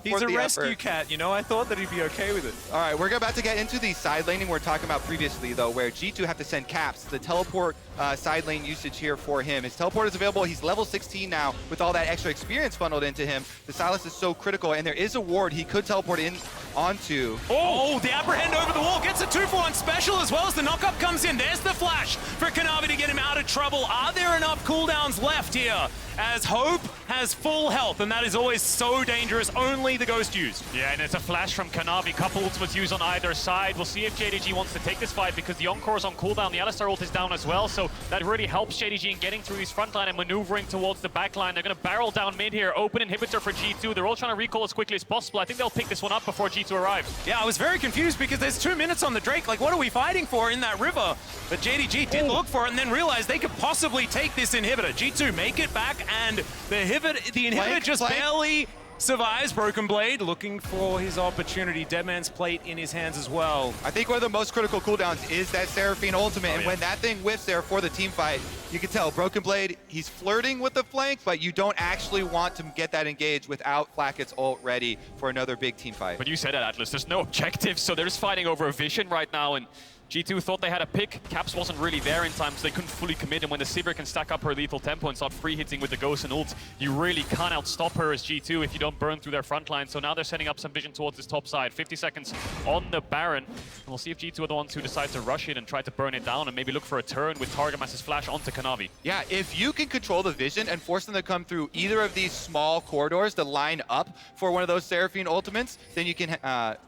He's a rescue cat, you know? I thought that he'd be okay with it. All right, we're about to get into the side laning we're talking about previously, though, where G2 have to send Caps. The teleport side lane usage here for him. His teleport is available. He's level 16 now with all that extra experience funneled into him. The Sylas is so critical, and there is a ward he could teleport in onto. Oh, the apprehend over the wall gets a 2-for-1 special as well as the knockup comes in. There's the flash for Kanavi to get him out of trouble. Are there enough cooldowns left here? As Hope has full health, and that is always so dangerous. Only the Ghost used. Yeah, and it's a flash from Kanavi. Couple ultimates used on either side. We'll see if JDG wants to take this fight because the Encore is on cooldown. The Alistar ult is down as well, so that really helps JDG in getting through his front line and maneuvering towards the back line. They're going to barrel down mid here. Open inhibitor for G2. They're all trying to recall as quickly as possible. I think they'll pick this one up before G2 arrives. Yeah, I was very confused because there's 2 minutes on the Drake. Like, what are we fighting for in that river? But JDG did look for it and then realized they could possibly take this inhibitor. G2 make it back, and the inhibitor just barely survives. BrokenBlade looking for his opportunity. Deadman's plate in his hands as well. I think one of the most critical cooldowns is that Seraphine ultimate, and when that thing whiffs there for the team fight, you can tell BrokenBlade, he's flirting with the flank, but you don't actually want to get that engaged without Flakked's ult ready for another big team fight. But you said it, Atlas. There's no objective, so they're just fighting over a vision right now, and G2 thought they had a pick. Caps wasn't really there in time, so they couldn't fully commit. And when the Sivir can stack up her lethal tempo and start free hitting with the Ghost and ult, you really can't outstop her as G2 if you don't burn through their front line. So now they're setting up some vision towards this top side. 50 seconds on the Baron. And we'll see if G2 are the ones who decide to rush it and try to burn it down and maybe look for a turn with Targamas' flash onto Kanavi. Yeah, if you can control the vision and force them to come through either of these small corridors to line up for one of those Seraphine ultimates, then you can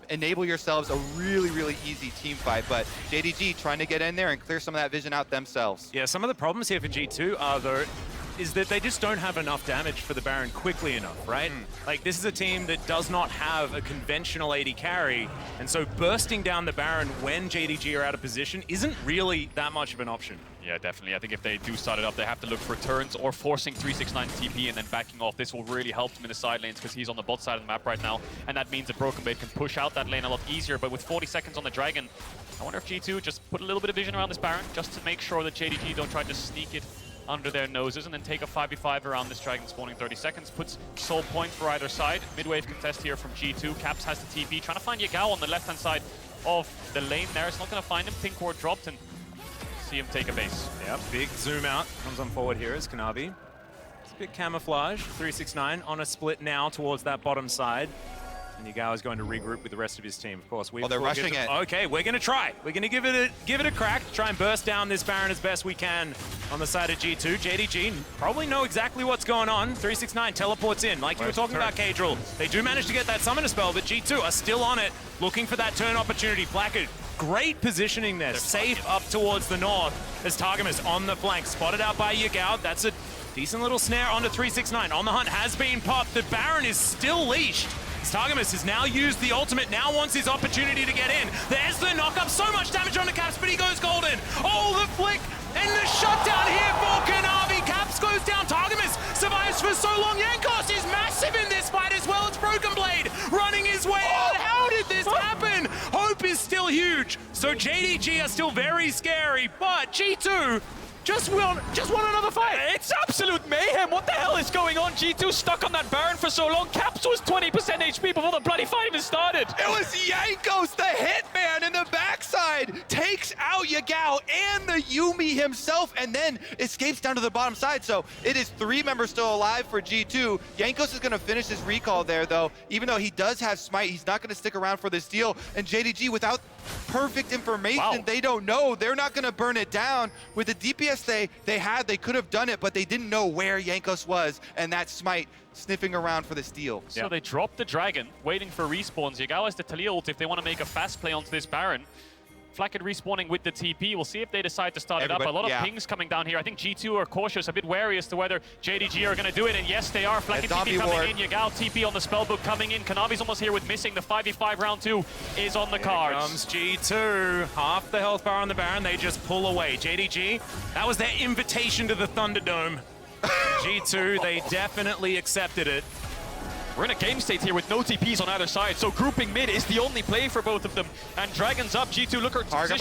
enable yourselves a really, really easy team fight. But JDG trying to get in there and clear some of that vision out themselves. Yeah, some of the problems here for G2 are, though, is that they just don't have enough damage for the Baron quickly enough, right? Like, this is a team that does not have a conventional AD carry, and so bursting down the Baron when JDG are out of position isn't really that much of an option. Yeah, definitely. I think if they do start it up, they have to look for turns or forcing 369 TP and then backing off. This will really help him in the side lanes because he's on the bot side of the map right now, and that means that BrokenBlade can push out that lane a lot easier. But with 40 seconds on the Dragon, I wonder if G2 just put a little bit of vision around this Baron just to make sure that JDG don't try to sneak it under their noses and then take a 5v5 around this Dragon spawning 30 seconds. Puts soul point for either side. Midwave contest here from G2. Caps has the TP. Trying to find Yagao on the left-hand side of the lane there. It's not going to find him. Pink ward dropped and see him take a base. Yeah, big zoom out. Comes on forward here as Kanavi. It's a bit camouflage. 369 on a split now towards that bottom side. And Yagao is going to regroup with the rest of his team. Of course, they're rushing it. Okay, we're going to try. We're going to give it a crack. Try and burst down this Baron as best we can on the side of G2. JDG probably know exactly what's going on. 369 teleports in, like you were talking about, Kadril. They do manage to get that summoner spell, but G2 are still on it, looking for that turn opportunity. Flakked, great positioning there. They're safe up towards the north as Targamas on the flank. Spotted out by Yagao. That's a decent little snare onto 369. On the hunt has been popped. The Baron is still leashed. Targamas has now used the ultimate, now wants his opportunity to get in. There's the knock-up, so much damage on the Caps, but he goes golden. Oh, the flick and the shutdown here for Kanavi. Caps goes down, Targamas survives for so long. Jankos is massive in this fight as well. It's BrokenBlade running his way out. How did this happen? Hope is still huge. So JDG are still very scary, but G2 just want another fight. It's absolute mayhem. What the hell is going on? G2 stuck on that Baron for so long. Caps was 20% HP before the bloody fight even started. It was Jankos, the hitman in the backside, takes out Yagao and the Yuumi himself, and then escapes down to the bottom side. So it is 3 members still alive for G2. Jankos is going to finish his recall there, though. Even though he does have Smite, he's not going to stick around for this deal. And JDG, without perfect information, they don't know. They're not going to burn it down. With the DPS they could have done it, but they didn't know where Jankos was, and that Smite sniffing around for the steal. So they dropped the Dragon, waiting for respawns. Yagao has the Taliyah ult if they want to make a fast play onto this Baron. Flakked respawning with the TP. We'll see if they decide to start it up. A lot of pings coming down here. I think G2 are cautious, a bit wary as to whether JDG are going to do it. And yes, they are. Flakked TP coming in. Yagao TP on the spellbook coming in. Kanavi's almost here with missing. The 5v5 round 2 is on the cards. Comes G2. Half the health bar on the Baron. They just pull away. JDG, that was their invitation to the Thunderdome. G2, they definitely accepted it. We're in a game state here with no TPs on either side, so grouping mid is the only play for both of them. And Dragon's up, G2 looking towards it.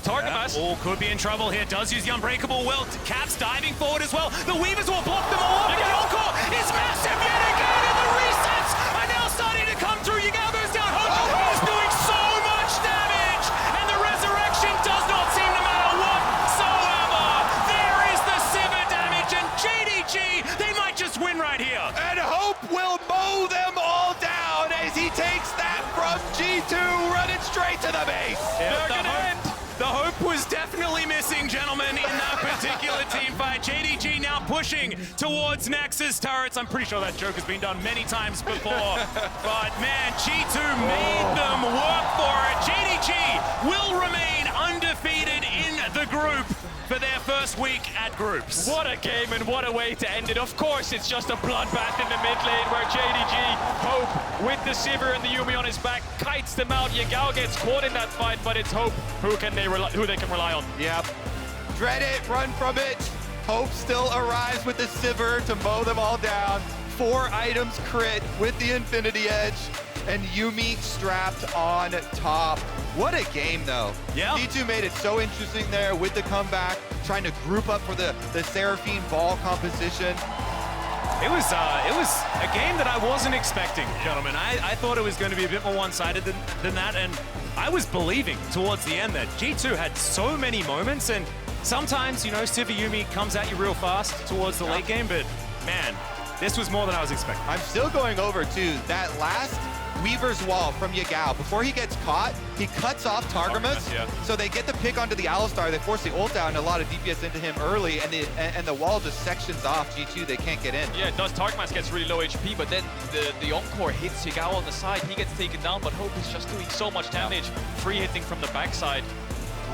Targamas. All could be in trouble here. Does use the Unbreakable Will. Caps diving forward as well. The Weavers will block them all up. The encore is massive yet again, and the resets are now starting to come through. Yagao goes down. Hope is doing so much damage, and the resurrection does not seem to matter whatsoever. There is the Sivir damage, and JDG, they might just win right here. And Hope will mow them all down as he takes that from G2, running straight to the base. The hope was definitely missing, gentlemen, in that particular team fight. JDG now pushing towards Nexus turrets. I'm pretty sure that joke has been done many times before. But man, G2 made them work for it. JDG will remain undefeated in the group for their first week at groups. What a game and what a way to end it. Of course, it's just a bloodbath in the mid lane where JDG, Hope with the Sivir and the Yuumi on his back, kites them out. Yagao gets caught in that fight, but it's Hope who they can rely on. Yep. Dread it, run from it. Hope still arrives with the Sivir to mow them all down. 4 items crit with the Infinity Edge, and Yuumi strapped on top. What a game, though. Yeah. D2 made it so interesting there with the comeback, trying to group up for the Seraphine ball composition. It was a game that I wasn't expecting, gentlemen. I thought it was going to be a bit more one-sided than that, and I was believing towards the end that G2 had so many moments, and sometimes, you know, Sivir Yuumi comes at you real fast towards the late game, but man, this was more than I was expecting. I'm still going over to that last Weaver's Wall from Yagao. Before he gets caught, he cuts off Targamas, so they get the pick onto the Alistar. They force the ult out and a lot of DPS into him early, and the wall just sections off G2. They can't get in. Yeah, it does. Targamas gets really low HP, but then the encore hits Yagao on the side. He gets taken down, but Hope is just doing so much damage. Free hitting from the backside.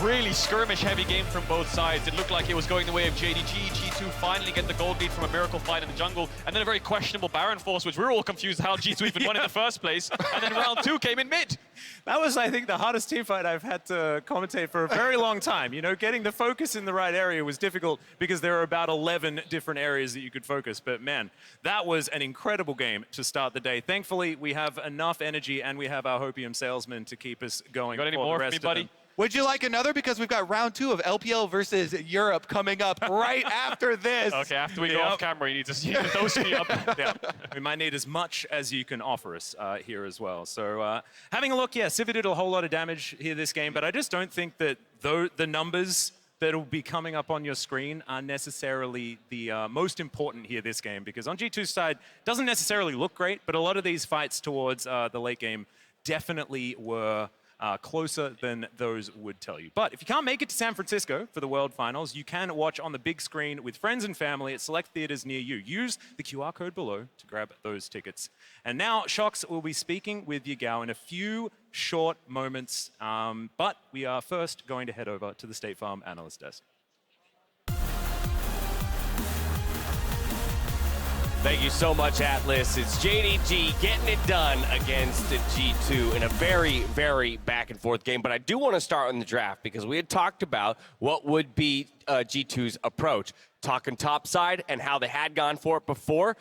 Really skirmish-heavy game from both sides. It looked like it was going the way of JDG. G2 finally get the gold lead from a miracle fight in the jungle, and then a very questionable Baron force, which we were all confused how G2 even won in the first place. And then round 2 came in mid. That was, I think, the hardest team fight I've had to commentate for a very long time. You know, getting the focus in the right area was difficult because there are about 11 different areas that you could focus. But man, that was an incredible game to start the day. Thankfully, we have enough energy and we have our Hopium salesman to keep us going. Got any more for me, buddy? Would you like another? Because we've got round 2 of LPL versus Europe coming up right after this. Okay, after we go off camera, you need to dose me up. Yeah. We might need as much as you can offer us here as well. So having a look, yeah, Sivir did a whole lot of damage here this game, but I just don't think that the numbers that'll be coming up on your screen are necessarily the most important here this game, because on G2's side, doesn't necessarily look great, but a lot of these fights towards the late game definitely were closer than those would tell you. But if you can't make it to San Francisco for the World Finals, you can watch on the big screen with friends and family at select theaters near you. Use the QR code below to grab those tickets. And now, Shox will be speaking with Yagao in a few short moments, but we are first going to head over to the State Farm analyst desk. Thank you so much, Atlas. It's JDG getting it done against G2 in a very, very back and forth game. But I do want to start on the draft because we had talked about what would be G2's approach. Talking top side and how they had gone for it before.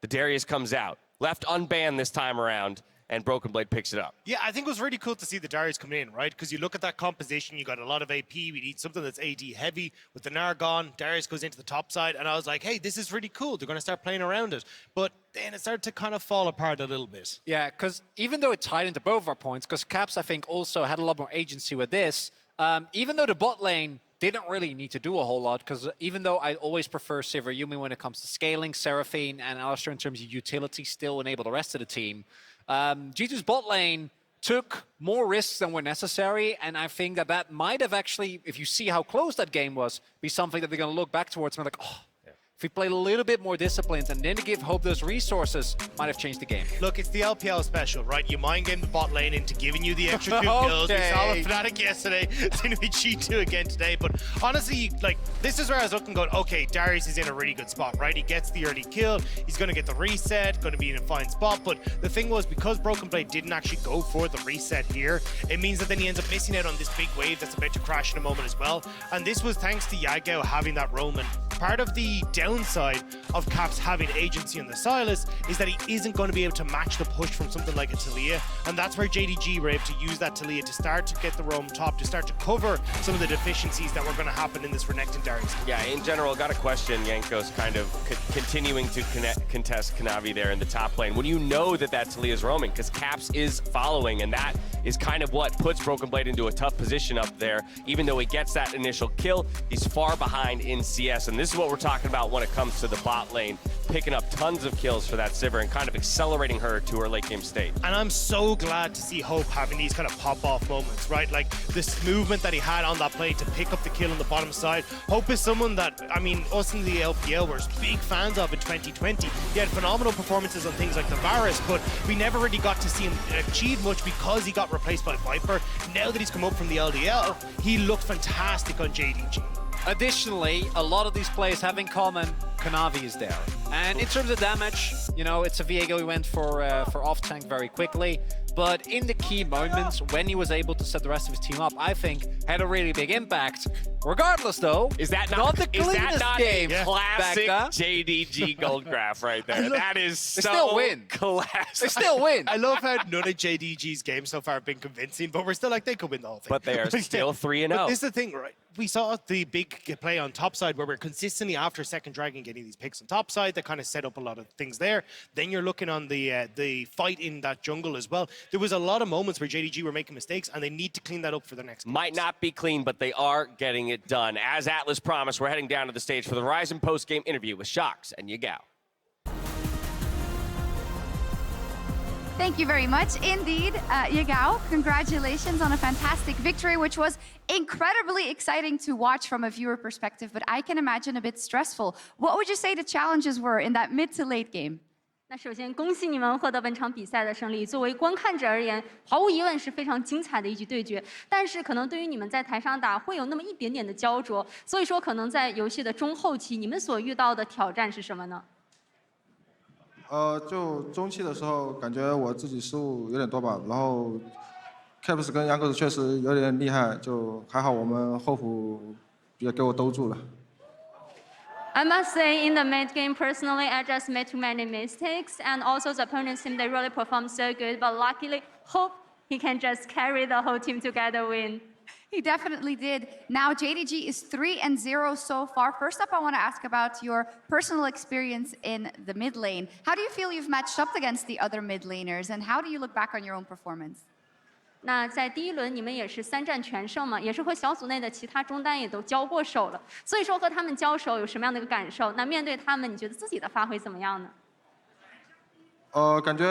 The Darius comes out. Left unbanned this time around, and BrokenBlade picks it up. Yeah, I think it was really cool to see the Darius coming in, right? Because you look at that composition, you got a lot of AP, we need something that's AD heavy. With the Gnar gone, Darius goes into the top side, and I was like, hey, this is really cool. They're going to start playing around it. But then it started to kind of fall apart a little bit. Yeah, because even though it tied into both of our points, because Caps, I think, also had a lot more agency with this, even though the bot lane didn't really need to do a whole lot, because even though I always prefer Sivir Yuumi when it comes to scaling, Seraphine and Alistar in terms of utility still enable the rest of the team, G2's bot lane took more risks than were necessary, and I think that that might have actually, if you see how close that game was, be something that they're going to look back towards and be like, oh, if we played a little bit more disciplined and then to give Hope those resources, might have changed the game. Look, it's the LPL special, right? You mind game the bot lane into giving you the extra 2 kills. We saw with Fnatic yesterday. It's going to be G2 again today. But honestly, like, this is where I was looking going, okay, Darius is in a really good spot, right? He gets the early kill. He's going to get the reset, going to be in a fine spot. But the thing was, because BrokenBlade didn't actually go for the reset here, it means that then he ends up missing out on this big wave that's about to crash in a moment as well. And this was thanks to Yagao having that roam. And part of the downside of Caps having agency on the Sylas is that he isn't going to be able to match the push from something like a Taliyah, and that's where JDG were able to use that Taliyah to start to get the roam top, to start to cover some of the deficiencies that were going to happen in this Renekton Darius. Yeah, in general, got a question, Jankos kind of continuing to contest Kanavi there in the top lane. When you know that that Taliyah's roaming, because Caps is following, and that is kind of what puts BrokenBlade into a tough position up there. Even though he gets that initial kill, he's far behind in CS, and this is what we're talking about when it comes to the bot lane, picking up tons of kills for that Sivir and kind of accelerating her to her late game state. And I'm so glad to see Hope having these kind of pop-off moments, right? Like this movement that he had on that play to pick up the kill on the bottom side. Hope is someone that, I mean, us in the LPL were big fans of in 2020. He had phenomenal performances on things like the Varus, but we never really got to see him achieve much because he got replaced by Viper. Now that he's come up from the LDL, he looked fantastic on JDG. Additionally, a lot of these players have in common Kanavi is there. And in terms of damage, you know, it's a Viego who went for off-tank very quickly. But in the key moments, when he was able to set the rest of his team up, I think had a really big impact. Regardless, though, is that not the cleanest game? Classic JDG Goldcraft right there. That is so still win. classic. They still win. I love how none of JDG's games so far have been convincing, but we're still like, they could win the whole thing. But they are still 3-0. But this is the thing, right? We saw the big play on top side where we're consistently after second dragon getting these picks on top side that kind of set up a lot of things there. Then you're looking on the fight in that jungle as well. There was a lot of moments where JDG were making mistakes, and they need to clean that up for the next games. Might not be clean, but they are getting it done. As Atlas promised, we're heading down to the stage for the Horizon post-game interview with Shox and Yagao. Thank you very much indeed, Yagao. Congratulations on a fantastic victory, which was incredibly exciting to watch from a viewer perspective, but I can imagine a bit stressful. What would you say the challenges were in that mid to late game? 那首先，恭喜你们获得本场比赛的胜利。作为观看者而言，毫无疑问是非常精彩的一局对决。但是，可能对于你们在台上打会有那么一点点的焦灼。所以说，可能在游戏的中后期，你们所遇到的挑战是什么呢？就中期的时候，感觉我自己失误有点多吧。然后 Caps 跟 Jankos 确实有点厉害，就还好我们后辅也给我兜住了。 I must say, in the mid game, personally, I just made too many mistakes, and also the opponents team they really performed so good. But luckily, Hope he can just carry the whole team together win. He definitely did. Now JDG is 3-0 so far. First up, I want to ask about your personal experience in the mid lane. How do you feel you've matched up against the other mid laners, and how do you look back on your own performance? 那在第一轮你们也是3战全胜嘛，也是和小组内的其他中单也都交过手了，所以说和他们交手有什么样的一个感受？那面对他们，你觉得自己的发挥怎么样呢？感觉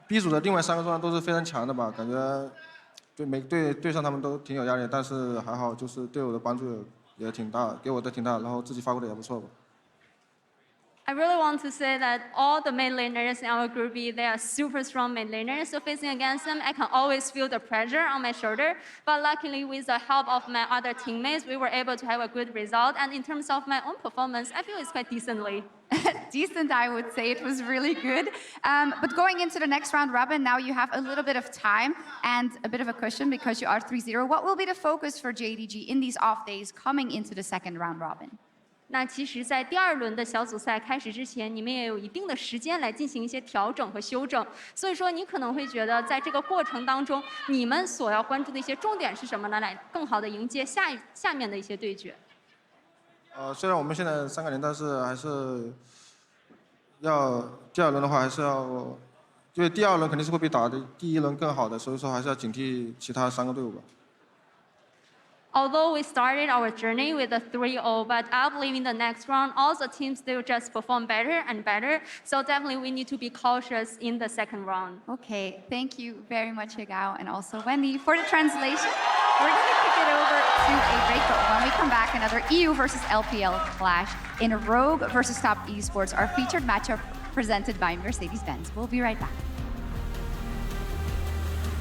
B 组的另外3个中单都是非常强的吧，感觉对上他们都挺有压力，但是还好，就是对我的帮助也挺大，给我的挺大，然后自己发挥的也不错吧。 I really want to say that all the mid laners in our group B, they are super strong mid laners. So facing against them, I can always feel the pressure on my shoulder. But luckily, with the help of my other teammates, we were able to have a good result. And in terms of my own performance, I feel it's quite decently. Decent, I would say. It was really good. But going into the next round robin, now you have a little bit of time and a bit of a cushion because you are 3-0. What will be the focus for JDG in these off days coming into the second round robin? 那其实，在第2轮的小组赛开始之前，你们也有一定的时间来进行一些调整和修正。所以说，你可能会觉得，在这个过程当中，你们所要关注的一些重点是什么呢？来更好的迎接下面的一些对决。虽然我们现在3个连，但是还是要第2轮的话，还是要，因为第2轮肯定是会比打的第1轮更好的，所以说还是要警惕其他3个队伍吧。 Although we started our journey with a 3-0, but I believe in the next round, all the teams they will just perform better and better. So definitely we need to be cautious in the second round. Okay, thank you very much, Yagao, and also Wendy for the translation. We're going to kick it over to a break, but when we come back, another EU versus LPL clash in Rogue versus Top Esports, our featured matchup presented by Mercedes-Benz. We'll be right back.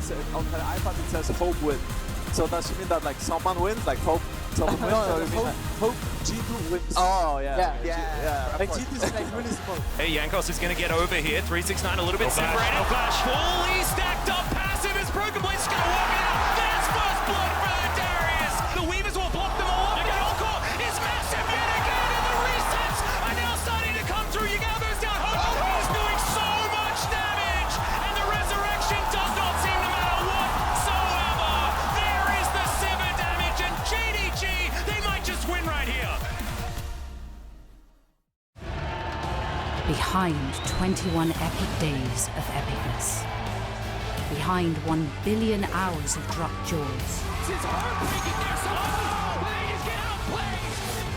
So on the iPad it says hope win. So does it mean that like someone wins, like hope someone wins? No, or you mean hope G2 wins? Oh yeah. Like G2 is like really small. Hey, Jankos is going to get over here. 369 a little bit separated. No flash. Fully stacked up passive as BrokenBlade's going to walk it out. That's first blood for the Darius. The Weavers will block them all up. The encore is massive yet again, and the resets are now starting to come through. Yagao goes down. He's doing so much damage, and the resurrection does not seem to matter whatsoever. There is the Sivir damage, and JDG, they might just win right here. Behind 21 epic days of epicness. Behind 1 billion hours of dropped jaws.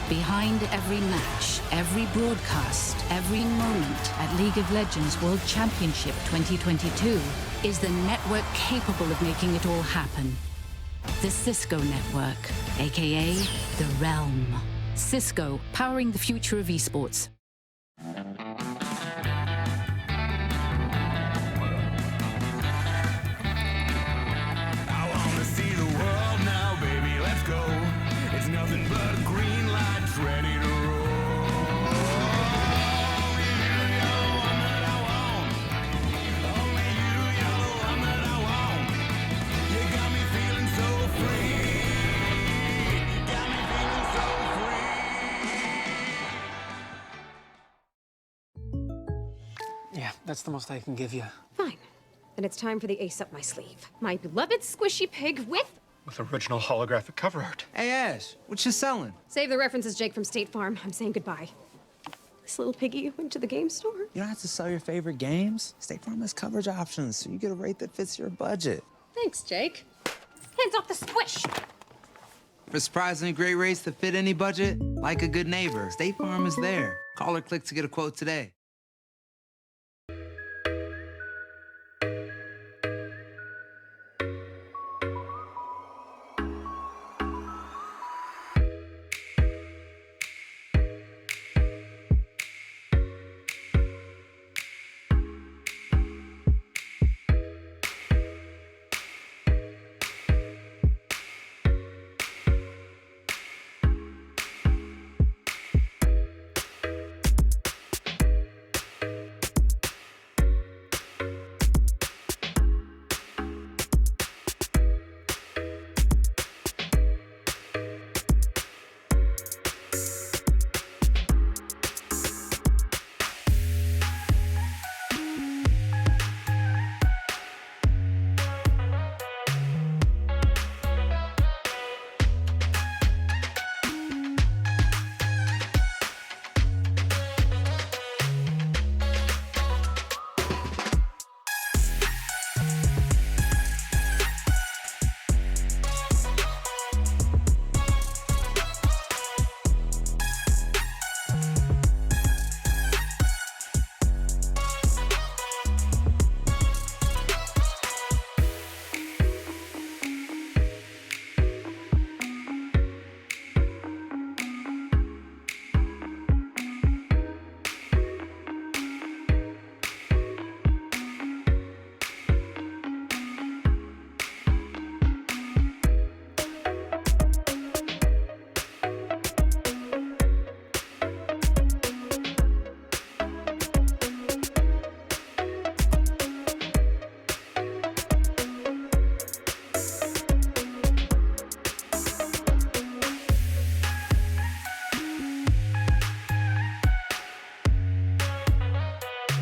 Behind every match, every broadcast, every moment at League of Legends World Championship 2022 is the network capable of making it all happen. The Cisco Network, aka The Realm. Cisco, powering the future of esports. Yeah, that's the most I can give you. Fine. Then it's time for the ace up my sleeve. My beloved squishy pig with original holographic cover art. Hey, Ash, what you selling? Save the references, Jake from State Farm. I'm saying goodbye. This little piggy went to the game store. You don't have to sell your favorite games. State Farm has coverage options, so you get a rate that fits your budget. Thanks, Jake. Hands off the squish! For surprisingly great rates that fit any budget, like a good neighbor, State Farm is there. Call or click to get a quote today.